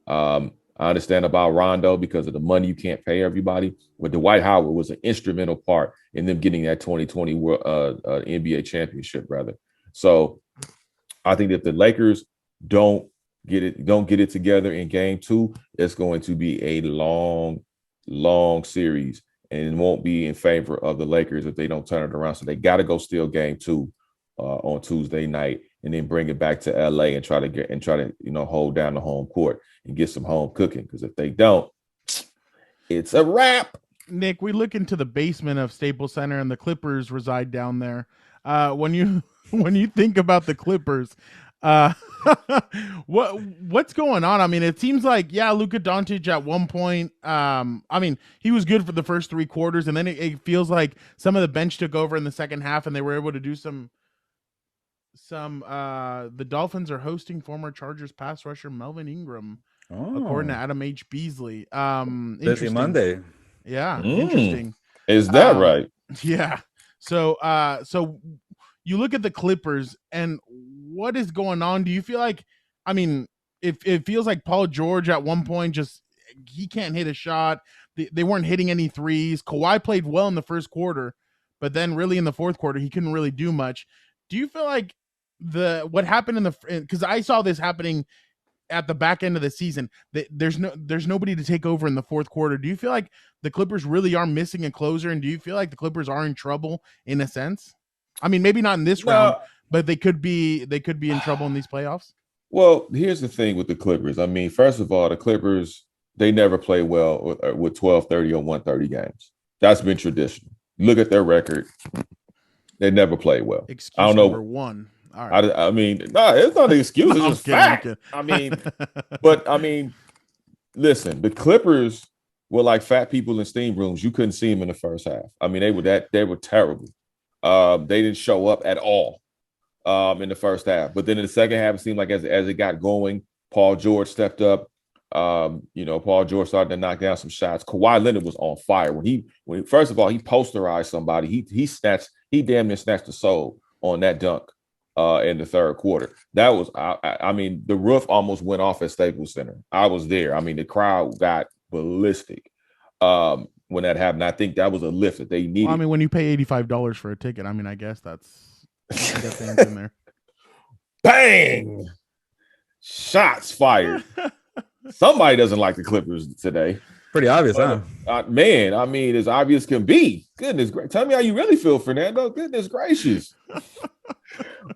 I understand about Rondo because of the money you can't pay everybody, but Dwight Howard was an instrumental part in them getting that 2020 NBA championship, rather. So I think if the Lakers don't get it together in game 2, it's going to be a long series. and it won't be in favor of the Lakers if they don't turn it around. So they got to go steal game 2 on Tuesday night, and then bring it back to LA and try to hold down the home court and get some home cooking. Because if they don't, it's a wrap. Nick, we look into the basement of Staples Center, and the Clippers reside down there. When you think about the Clippers, what's going on? I mean, it seems like Luka Doncic at one point. I mean, he was good for the first 3 quarters, and then it feels like some of the bench took over in the second half, and they were able to do some. The Dolphins are hosting former Chargers pass rusher Melvin Ingram, according to Adam H. Beasley. Busy Monday. Yeah, interesting. Is that right? Yeah. So you look at the Clippers and what is going on? Do you feel like, I mean, it feels like Paul George at one point he can't hit a shot. They weren't hitting any threes. Kawhi played well in the first quarter, but then really in the fourth quarter he couldn't really do much. Do you feel like what happened because I saw this happening at the back end of the season, there's nobody to take over in the fourth quarter? Do you feel like the Clippers really are missing a closer, and do you feel like the Clippers are in trouble in a sense? I mean, maybe not in this round, but they could be in trouble in these playoffs. Well, here's the thing with the Clippers. I mean, first of all, the Clippers, they never play well with 12, 30 or 130 games. That's been traditional. Look at their record. They never play well. Excuse I don't know. Number one. All right. I mean, no, it's not an excuse. It's just fact. I mean, listen, the Clippers were like fat people in steam rooms. You couldn't see them in the first half. I mean, they were terrible. They didn't show up at all in the first half. But then in the second half, it seemed like as it got going, Paul George stepped up. Paul George started to knock down some shots. Kawhi Leonard was on fire when first of all he posterized somebody. He damn near snatched the soul on that dunk in the third quarter. That was I mean, the roof almost went off at Staples Center. I was there. I mean, the crowd got ballistic when that happened. I think that was a lift that they needed. Well, I mean, when you pay $85 for a ticket, I mean, I guess that's in there. Bang! Shots fired. Somebody doesn't like the Clippers today. Pretty obvious, huh? Man, I mean, as obvious can be. Goodness gracious. Tell me how you really feel, Fernando. Goodness gracious.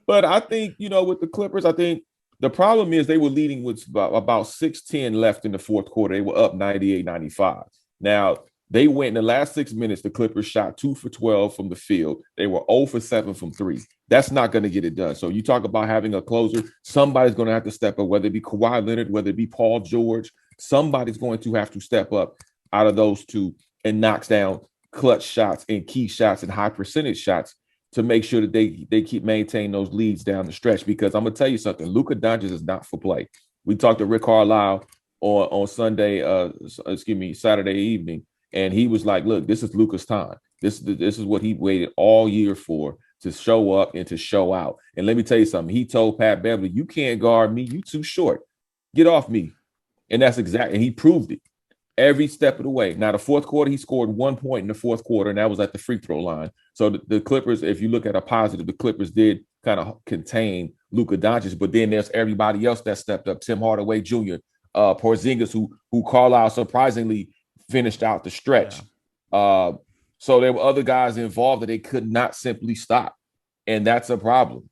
But I think, with the Clippers, I think the problem is they were leading with about 6:10 left in the fourth quarter. They were up 98-95. Now, they went in the last 6 minutes. The Clippers shot 2 for 12 from the field. They were 0 for 7 from 3. That's not going to get it done. So you talk about having a closer. Somebody's going to have to step up, whether it be Kawhi Leonard, whether it be Paul George. Somebody's going to have to step up out of those two and knocks down clutch shots and key shots and high percentage shots to make sure that they keep maintaining those leads down the stretch. Because I'm going to tell you something, Luka Doncic is not for play. We talked to Rick Carlisle on Saturday evening, and he was like, look, this is Luka's time. This is what he waited all year for, to show up and to show out. And let me tell you something. He told Pat Beverly, you can't guard me. You too short. Get off me. And that's exactly, and he proved it every step of the way. Now, the fourth quarter, he scored 1 point in the fourth quarter, and that was at the free throw line. So the Clippers, if you look at a positive, the Clippers did kind of contain Luka Doncic, but then there's everybody else that stepped up. Tim Hardaway Jr., Porzingis, who Carlisle surprisingly finished out the stretch. Yeah. So there were other guys involved that they could not simply stop, and that's a problem.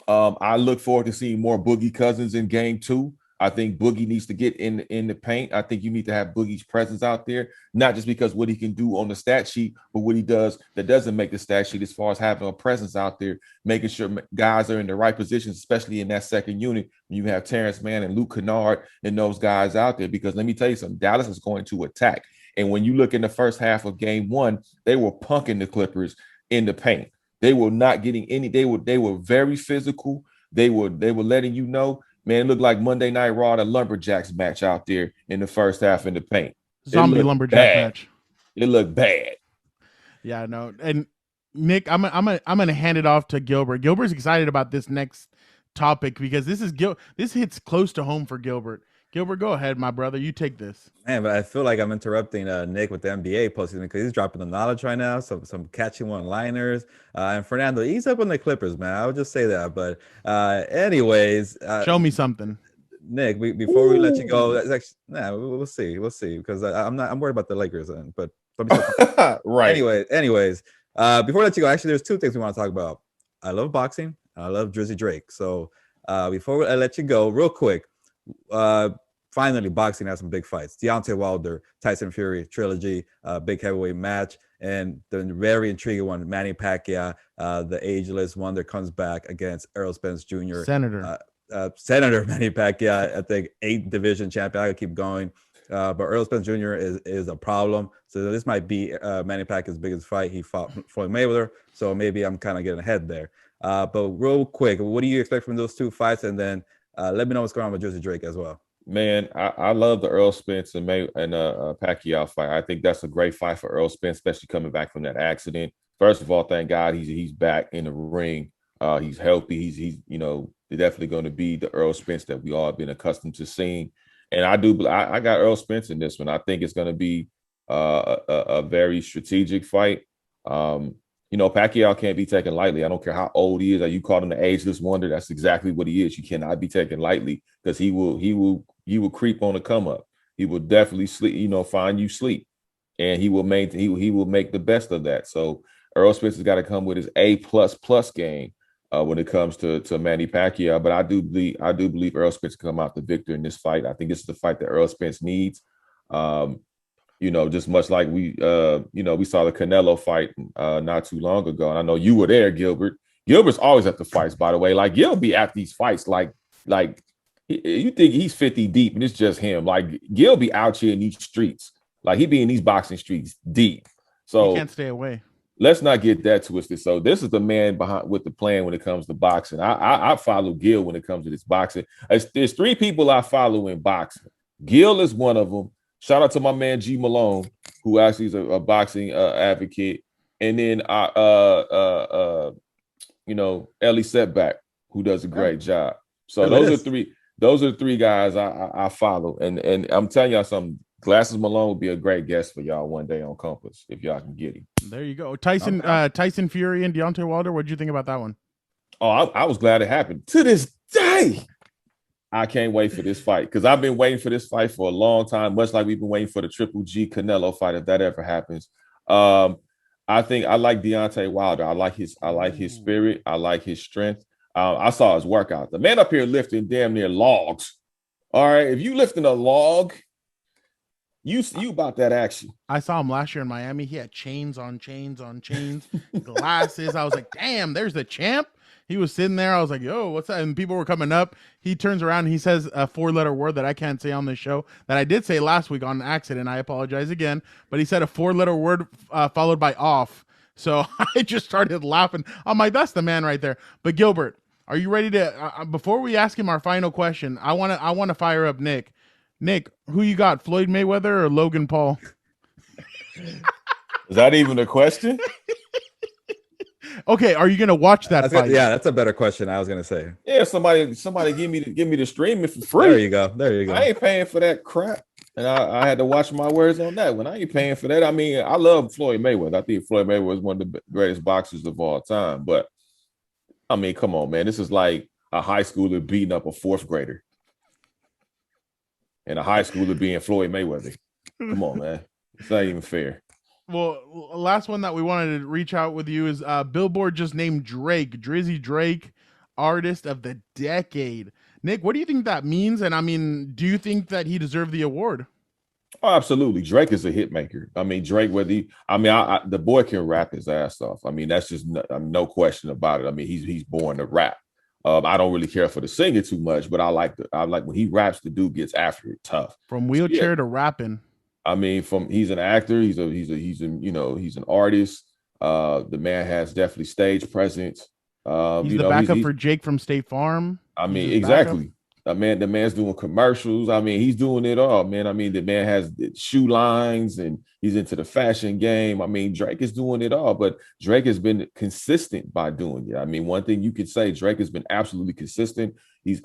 I look forward to seeing more Boogie Cousins in game 2. I think Boogie needs to get in the paint. I think you need to have Boogie's presence out there, not just because what he can do on the stat sheet, but what he does that doesn't make the stat sheet as far as having a presence out there, making sure guys are in the right positions, especially in that second unit. You have Terrence Mann and Luke Kennard and those guys out there, because let me tell you something, Dallas is going to attack. And when you look in the first half of game 1, they were punking the Clippers in the paint. They were not getting any. They were very physical. They were letting you know, man, it looked like Monday Night Raw, the Lumberjacks match out there in the first half in the paint. Zombie Lumberjack match. It looked bad. Yeah, no. And Nick, I'm gonna hand it off to Gilbert. Gilbert's excited about this next topic because this hits close to home for Gilbert. Gilbert, go ahead, my brother. You take this. Man, but I feel like I'm interrupting Nick with the NBA postseason because he's dropping the knowledge right now. Some catchy one-liners. And Fernando, ease up on the Clippers, man. I would just say that. But anyways. Show me something. Nick, before we let you go, that's actually, we'll see. Because I'm worried about the Lakers. But Don't be so Right. Anyways, before I let you go, actually, there's two things we want to talk about. I love boxing. And I love Drizzy Drake. So before I let you go, real quick, finally, boxing has some big fights. Deontay Wilder, Tyson Fury trilogy, big heavyweight match, and the very intriguing one, Manny Pacquiao, the ageless wonder, comes back against Errol Spence Jr. Senator Manny Pacquiao, I think 8th division champion. I could keep going. But Errol Spence Jr. is a problem. So this might be Manny Pacquiao's biggest fight. He fought Floyd Mayweather. So maybe I'm kind of getting ahead there. But real quick, what do you expect from those two fights? And then let me know what's going on with Drizzy Drake as well. Man, I love the Earl Spence and Pacquiao fight. I think that's a great fight for Earl Spence, especially coming back from that accident. First of all, thank God he's back in the ring. He's healthy. He's definitely going to be the Earl Spence that we all have been accustomed to seeing. And I got Earl Spence in this one. I think it's going to be a very strategic fight. Pacquiao can't be taken lightly. I don't care how old he is. You call him the ageless wonder. That's exactly what he is. You cannot be taken lightly because he will creep on the come up. He will definitely sleep. Find you sleep, and he will make the best of that. So Earl Spence has got to come with his A++ game when it comes to Manny Pacquiao. But I do believe Earl Spence can come out the victor in this fight. I think this is the fight that Earl Spence needs. Just much like we saw the Canelo fight not too long ago. And I know you were there, Gilbert. Gilbert's always at the fights, by the way. Like, Gil be at these fights like you think he's 50 deep and it's just him. Like, Gil be out here in these streets. Like, he be in these boxing streets deep. So he can't stay away. Let's not get that twisted. So this is the man behind with the plan when it comes to boxing. I follow Gil when it comes to this boxing. There's 3 people I follow in boxing. Gil is one of them. Shout out to my man G Malone, who actually is a boxing advocate, and then Ellie Setback, who does a great job. So those are 3 guys I follow, and I'm telling y'all something. Glasses Malone would be a great guest for y'all one day on Compas if y'all can get him. There you go. Tyson Fury and Deontay Wilder. What did you think about that one? Oh, I was glad it happened. To this day, I can't wait for this fight because I've been waiting for this fight for a long time, much like we've been waiting for the Triple G Canelo fight if that ever happens. I think I like Deontay Wilder. I like his spirit. I like his strength. I saw his workout. The man up here lifting damn near logs. All right, if you lifting a log, you about that action. I saw him last year in Miami. He had chains on chains on chains, glasses. I was like, damn, there's the champ. He was sitting there. I was like, yo, what's that? And people were coming up. He turns around and he says a 4-letter word that I can't say on this show that I did say last week on accident. I apologize again. But he said a 4-letter word followed by off. So I just started laughing. I'm like, that's the man right there. But Gilbert, are you ready to, before we ask him our final question, I want to fire up Nick. Nick, who you got, Floyd Mayweather or Logan Paul? Is that even a question? Okay, are you gonna watch that fight? Yeah, that's a better question. I was gonna say. Yeah, somebody give me the streaming for free. There you go. I ain't paying for that crap, and I had to watch my words on that one. I ain't paying for that. I mean, I love Floyd Mayweather. I think Floyd Mayweather is one of the greatest boxers of all time. But I mean, come on, man. This is like a high schooler beating up a 4th grader, and a high schooler being Floyd Mayweather. Come on, man. It's not even fair. Well, last one that we wanted to reach out with you is Billboard just named Drizzy Drake, Artist of the Decade. Nick, what do you think that means? And I mean, do you think that he deserved the award? Oh, absolutely. Drake is a hit maker. I mean, Drake, the boy can rap his ass off. I mean, that's just no question about it. I mean, he's born to rap. I don't really care for the singing too much, but I like when he raps, the dude gets after it tough. From wheelchair to rapping. I mean, he's an actor. He's an artist. The man has definitely stage presence. He's the backup for Jake from State Farm. I mean, exactly. The man's doing commercials. I mean, he's doing it all, man. I mean, the man has shoe lines and he's into the fashion game. I mean, Drake is doing it all, but Drake has been consistent by doing it. I mean, one thing you could say, Drake has been absolutely consistent. He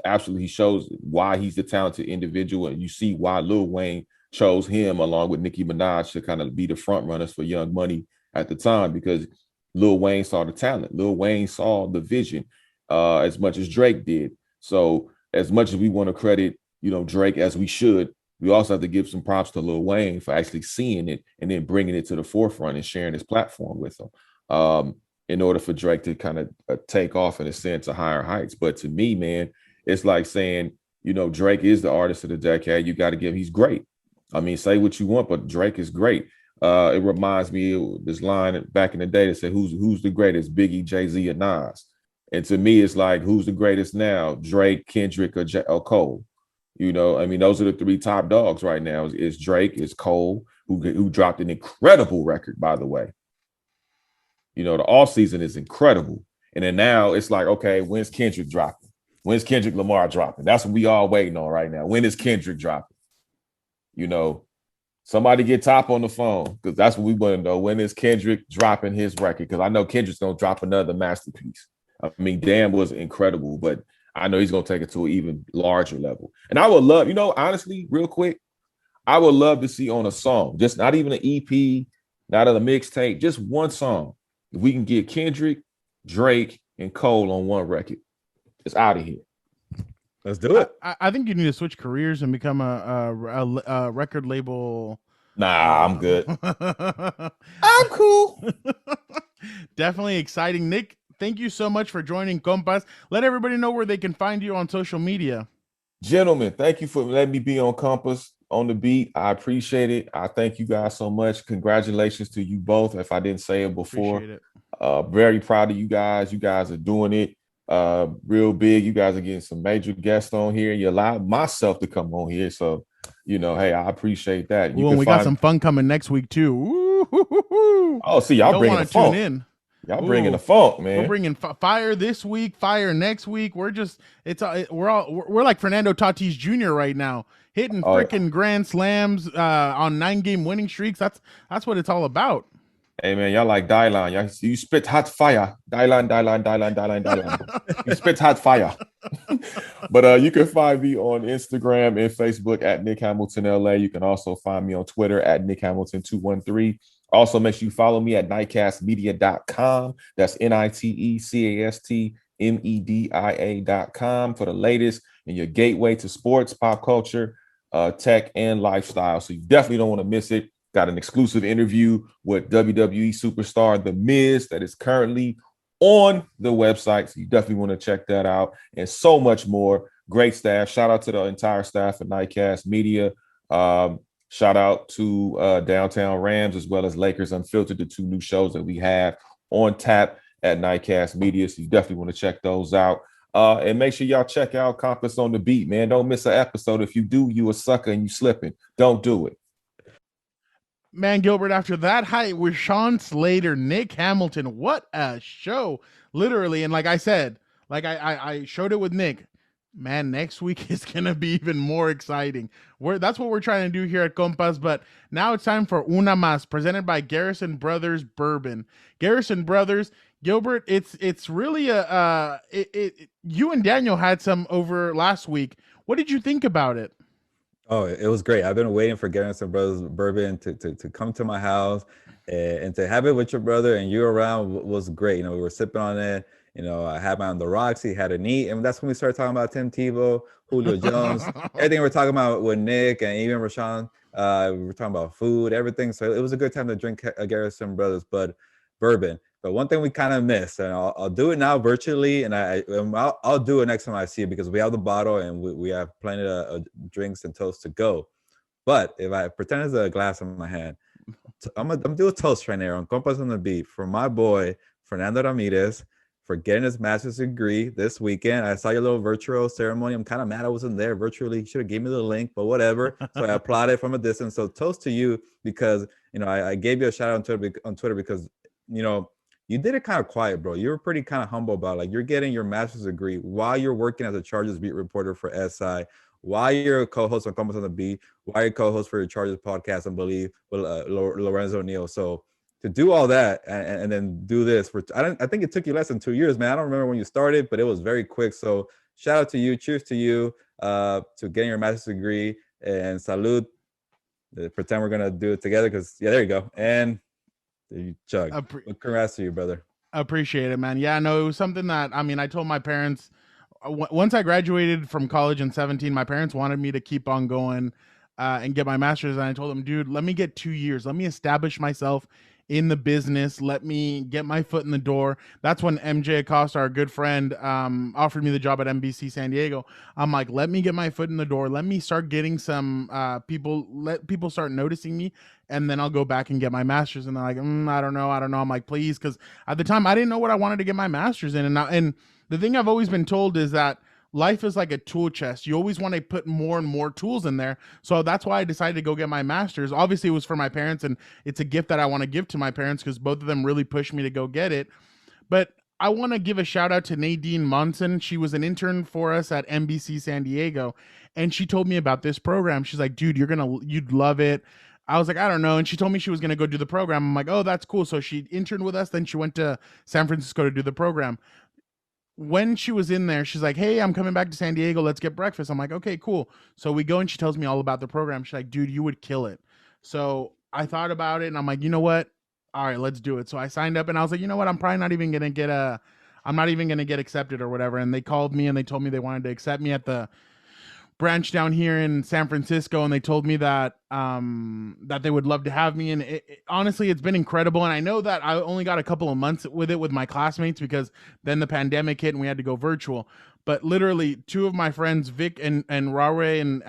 shows why he's the talented individual, and you see why Lil Wayne chose him along with Nicki Minaj to kind of be the front runners for Young Money at the time, because Lil Wayne saw the talent. Lil Wayne saw the vision as much as Drake did. So as much as we want to credit, Drake, as we should, we also have to give some props to Lil Wayne for actually seeing it and then bringing it to the forefront and sharing his platform with them. In order for Drake to kind of take off in a sense to higher heights. But to me, man, it's like saying, Drake is the artist of the decade. You got to he's great. I mean, say what you want, but Drake is great. It reminds me of this line back in the day that said, who's the greatest, Biggie, Jay-Z, or Nas? And to me, it's like, who's the greatest now, Drake, Kendrick, or Cole? I mean, those are the three top dogs right now. Is Drake, is Cole, who dropped an incredible record, by the way. The off season is incredible. And then now it's like, okay, when's Kendrick dropping? When's Kendrick Lamar dropping? That's what we all waiting on right now. When is Kendrick dropping? Somebody get Top on the phone, because that's what we want to know. When is Kendrick dropping his record? Because I know Kendrick's going to drop another masterpiece. I mean, Damn was incredible, but I know he's going to take it to an even larger level. And I would love, honestly, real quick, I would love to see on a song, just not even an EP, not on a mixtape, just one song. If we can get Kendrick, Drake, and Cole on one record, it's out of here. Let's do it. I think you need to switch careers and become a record label. Nah, I'm good. I'm cool. Definitely exciting. Nick, thank you so much for joining Compas. Let everybody know where they can find you on social media. Gentlemen, thank you for letting me be on Compas on the beat. I appreciate it. I thank you guys so much. Congratulations to you both. If I didn't say it before, very proud of you guys. You guys are doing it real big. You guys are getting some major guests on here. You allowed myself to come on here. So, hey, I appreciate that. We got some fun coming next week too. Ooh. Oh, see, y'all bringing the funk. Tune in. Y'all bringing the funk, man. We're bringing fire this week, fire next week. We're like Fernando Tatis Jr. right now, hitting freaking grand slams on 9-game winning streaks. That's what it's all about. Hey man, y'all like Dylan. You spit hot fire. Dylan. You spit hot fire. But you can find me on Instagram and Facebook at Nick Hamilton LA. You can also find me on Twitter at Nick Hamilton 213. Also, make sure you follow me at nightcastmedia.com. That's NITECASTMEDIA.com for the latest in your gateway to sports, pop culture, tech, and lifestyle. So you definitely don't want to miss it. Got an exclusive interview with WWE superstar The Miz that is currently on the website. So you definitely want to check that out, and so much more. Great staff. Shout out to the entire staff at Nightcast Media. Shout out to Downtown Rams as well as Lakers Unfiltered, the two new shows that we have on tap at Nightcast Media. So you definitely want to check those out. And make sure y'all check out Compas on the Beat, man. Don't miss an episode. If you do, you a sucker and you slipping. Don't do it. Man, Gilbert, after that height with Rashawn Slater, Nick Hamilton, what a show. Literally. And like I said, like I showed it with Nick, man, next week is going to be even more exciting. That's what we're trying to do here at Compas. But now it's time for Una Mas, presented by Garrison Brothers Bourbon. Garrison Brothers, Gilbert, it's really you and Daniel had some over last week. What did you think about it? Oh, it was great. I've been waiting for Garrison Brothers Bourbon to come to my house and to have it with your brother and you around was great. We were sipping on it. I had mine on the rocks. He had a neat, and that's when we started talking about Tim Tebow, Julio Jones, everything we're talking about with Nick and even Rashawn. We were talking about food, everything. So it was a good time to drink a Garrison Brothers bourbon. But one thing we kind of missed, and I'll do it now virtually, and I'll do it next time I see it because we have the bottle and we have plenty of drinks and toast to go. But if I pretend there's a glass in my hand, I'm gonna do a toast right now on Compas on the Beat for my boy Fernando Ramirez for getting his master's degree this weekend. I saw your little virtual ceremony. I'm kind of mad I wasn't there virtually. You should have gave me the link, but whatever. So I applauded from a distance. So toast to you because I gave you a shout out on Twitter because you did it kind of quiet, bro. You were pretty kind of humble about it. Like you're getting your master's degree while you're working as a Chargers beat reporter for SI, while you're a co-host on Compas on the Beat, while you're co-host for your Chargers podcast, I believe, with Lorenzo Neal. So to do all that and then do this, I think it took you less than 2 years, man. I don't remember when you started, but it was very quick. So shout out to you. Cheers to you to getting your master's degree, and salud. Pretend we're going to do it together because, yeah, there you go. And you chug. Congrats to you, brother. Appreciate it, man. Yeah, no, it was something that, I told my parents once I graduated from college in 2017, my parents wanted me to keep on going and get my master's. And I told him, dude, let me get 2 years. Let me establish myself in the business. Let me get my foot in the door. That's when MJ Acosta, our good friend, offered me the job at NBC San Diego. I'm like, let me get my foot in the door. Let me start getting some people. Let people start noticing me, and then I'll go back and get my master's. And they're like, I don't know. I'm like, please, because at the time I didn't know what I wanted to get my master's in. And the thing I've always been told is that life is like a tool chest. You always want to put more and more tools in there. So that's why I decided to go get my master's. Obviously, it was for my parents, and it's a gift that I want to give to my parents because both of them really pushed me to go get it. But I want to give a shout out to Nadine Monson. She was an intern for us at NBC San Diego, and she told me about this program. She's like, dude, you'd love it. I was like, I don't know. And she told me she was going to go do the program. I'm like, oh, that's cool. So she interned with us. Then she went to San Francisco to do the program. When she was in there, she's like, hey, I'm coming back to San Diego. Let's get breakfast. I'm like, okay, cool. So we go and she tells me all about the program. She's like, dude, you would kill it. So I thought about it and I'm like, you know what? All right, let's do it. So I signed up and I was like, you know what? I'm probably not even going to get accepted or whatever. And they called me and they told me they wanted to accept me at the branch down here in San Francisco, and they told me that that they would love to have me. And honestly, it's been incredible. And I know that I only got a couple of months with it with my classmates because then the pandemic hit and we had to go virtual. But literally, two of my friends, Vic and Rawe and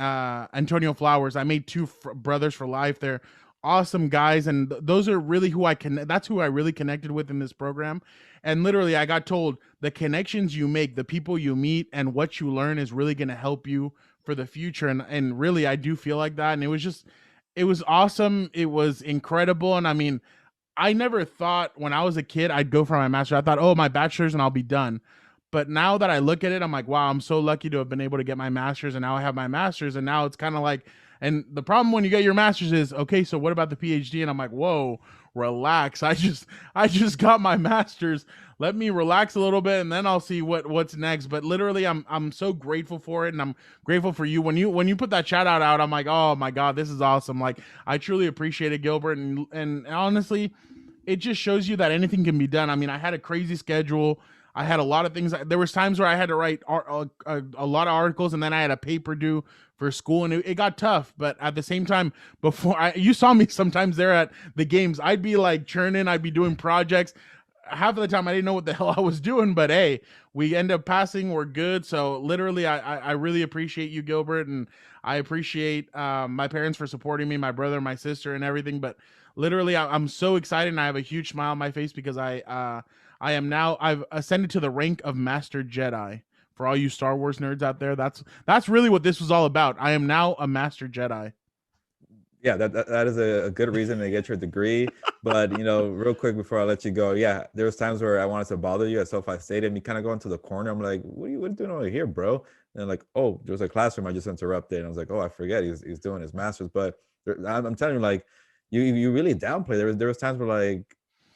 Antonio Flowers, I made two brothers for life. They're awesome guys, and those are really who that's who I really connected with in this program. And literally, I got told the connections you make, the people you meet, and what you learn is really going to help you for the future. And really, I do feel like that. And it was awesome. It was incredible. And I mean, I never thought when I was a kid I'd go for my master's. I thought, oh, my bachelor's and I'll be done. But now that I look at it, I'm like, wow, I'm so lucky to have been able to get my master's, and now I have my master's. And now it's kind of like, and the problem when you get your master's is, okay, so what about the PhD? And I'm like, whoa, relax. I just got my master's. Let me relax a little bit, and then I'll see what's next. But literally, I'm so grateful for it, and I'm grateful for you. When you put that shout out, I'm like, oh my God, this is awesome. Like, I truly appreciate it, Gilbert. And honestly, it just shows you that anything can be done. I mean, I had a crazy schedule. I had a lot of things. There was times where I had to write a lot of articles, and then I had a paper due for school, and it got tough. But at the same time, you saw me sometimes there at the games, I'd be like churning, I'd be doing projects. Half of the time I didn't know what the hell I was doing, but hey, we end up passing. We're good. So literally, I really appreciate you, Gilbert, and I appreciate my parents for supporting me, my brother, my sister, and everything. But literally, I'm so excited, and I have a huge smile on my face because I've ascended to the rank of Master Jedi. For all you Star Wars nerds out there, that's really what this was all about. I am now a Master Jedi. Yeah, that is a good reason to get your degree. But, real quick before I let you go, yeah, there was times where I wanted to bother you at SoFi Stadium. You kind of go into the corner. I'm like, what are you doing over here, bro? And they're like, oh, there was a classroom I just interrupted. And I was like, oh, I forget he's doing his master's. But I'm telling you, like, you really downplay. There was times where like,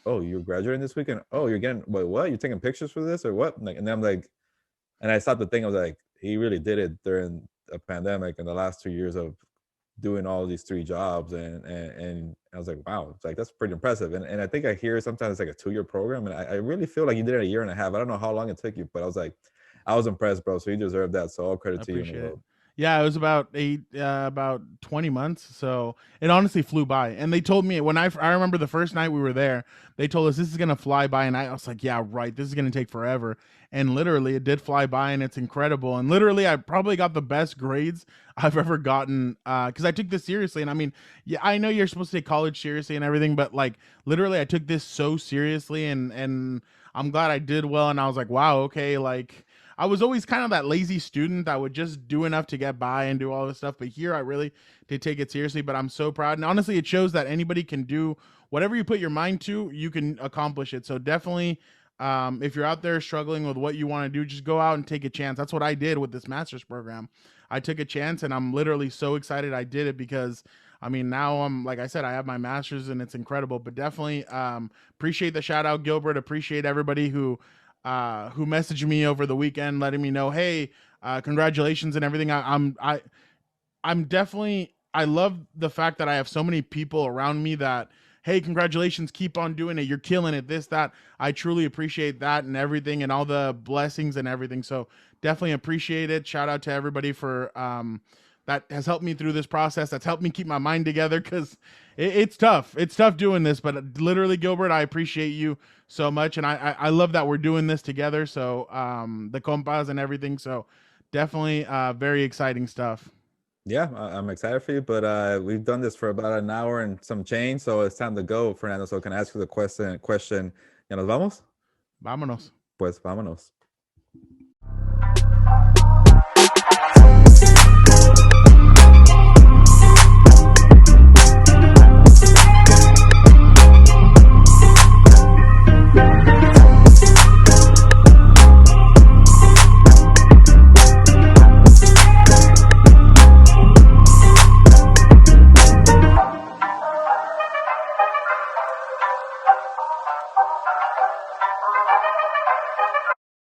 oh, you're graduating this weekend? Oh, you're getting, wait, what? You're taking pictures for this or what? Like, and then I'm like, and I stopped to think, I was like, he really did it during a pandemic and the last 2 years of doing all these 3 jobs. And I was like, wow, it's like, that's pretty impressive. And I think I hear sometimes it's like a 2-year program. And I really feel like you did it a year and a half. I don't know how long it took you, but I was like, I was impressed, bro. So you deserve that. So all credit to you. Yeah, it was about 20 months. So it honestly flew by. And they told me when I remember the first night we were there, they told us this is going to fly by. And I was like, yeah, right. This is going to take forever. And literally it did fly by, and it's incredible. And literally I probably got the best grades I've ever gotten because I took this seriously. And I mean, yeah, I know you're supposed to take college seriously and everything, but like literally I took this so seriously, and I'm glad I did well. And I was like, wow, okay, like I was always kind of that lazy student that would just do enough to get by and do all this stuff. But here I really did take it seriously, but I'm so proud. And honestly, it shows that anybody can do whatever you put your mind to, you can accomplish it. So definitely, if you're out there struggling with what you want to do, just go out and take a chance. That's what I did with this master's program. I took a chance, and I'm literally so excited I did it because I mean, now I'm, like I said, I have my master's and it's incredible. But definitely appreciate the shout out, Gilbert. Appreciate everybody who messaged me over the weekend, letting me know, hey, congratulations and everything. I'm definitely, I love the fact that I have so many people around me that, hey, congratulations, keep on doing it. You're killing it. This, that. I truly appreciate that and everything and all the blessings and everything. So definitely appreciate it. Shout out to everybody for that has helped me through this process. That's helped me keep my mind together because it's tough. It's tough doing this, but literally, Gilbert, I appreciate you so much, and I love that we're doing this together. So the compas and everything. So definitely very exciting stuff. Yeah, I'm excited for you, but we've done this for about an hour and some change, so it's time to go, Fernando. So can I ask you the question? ¿Ya nos vamos? Vámonos. Pues vámonos.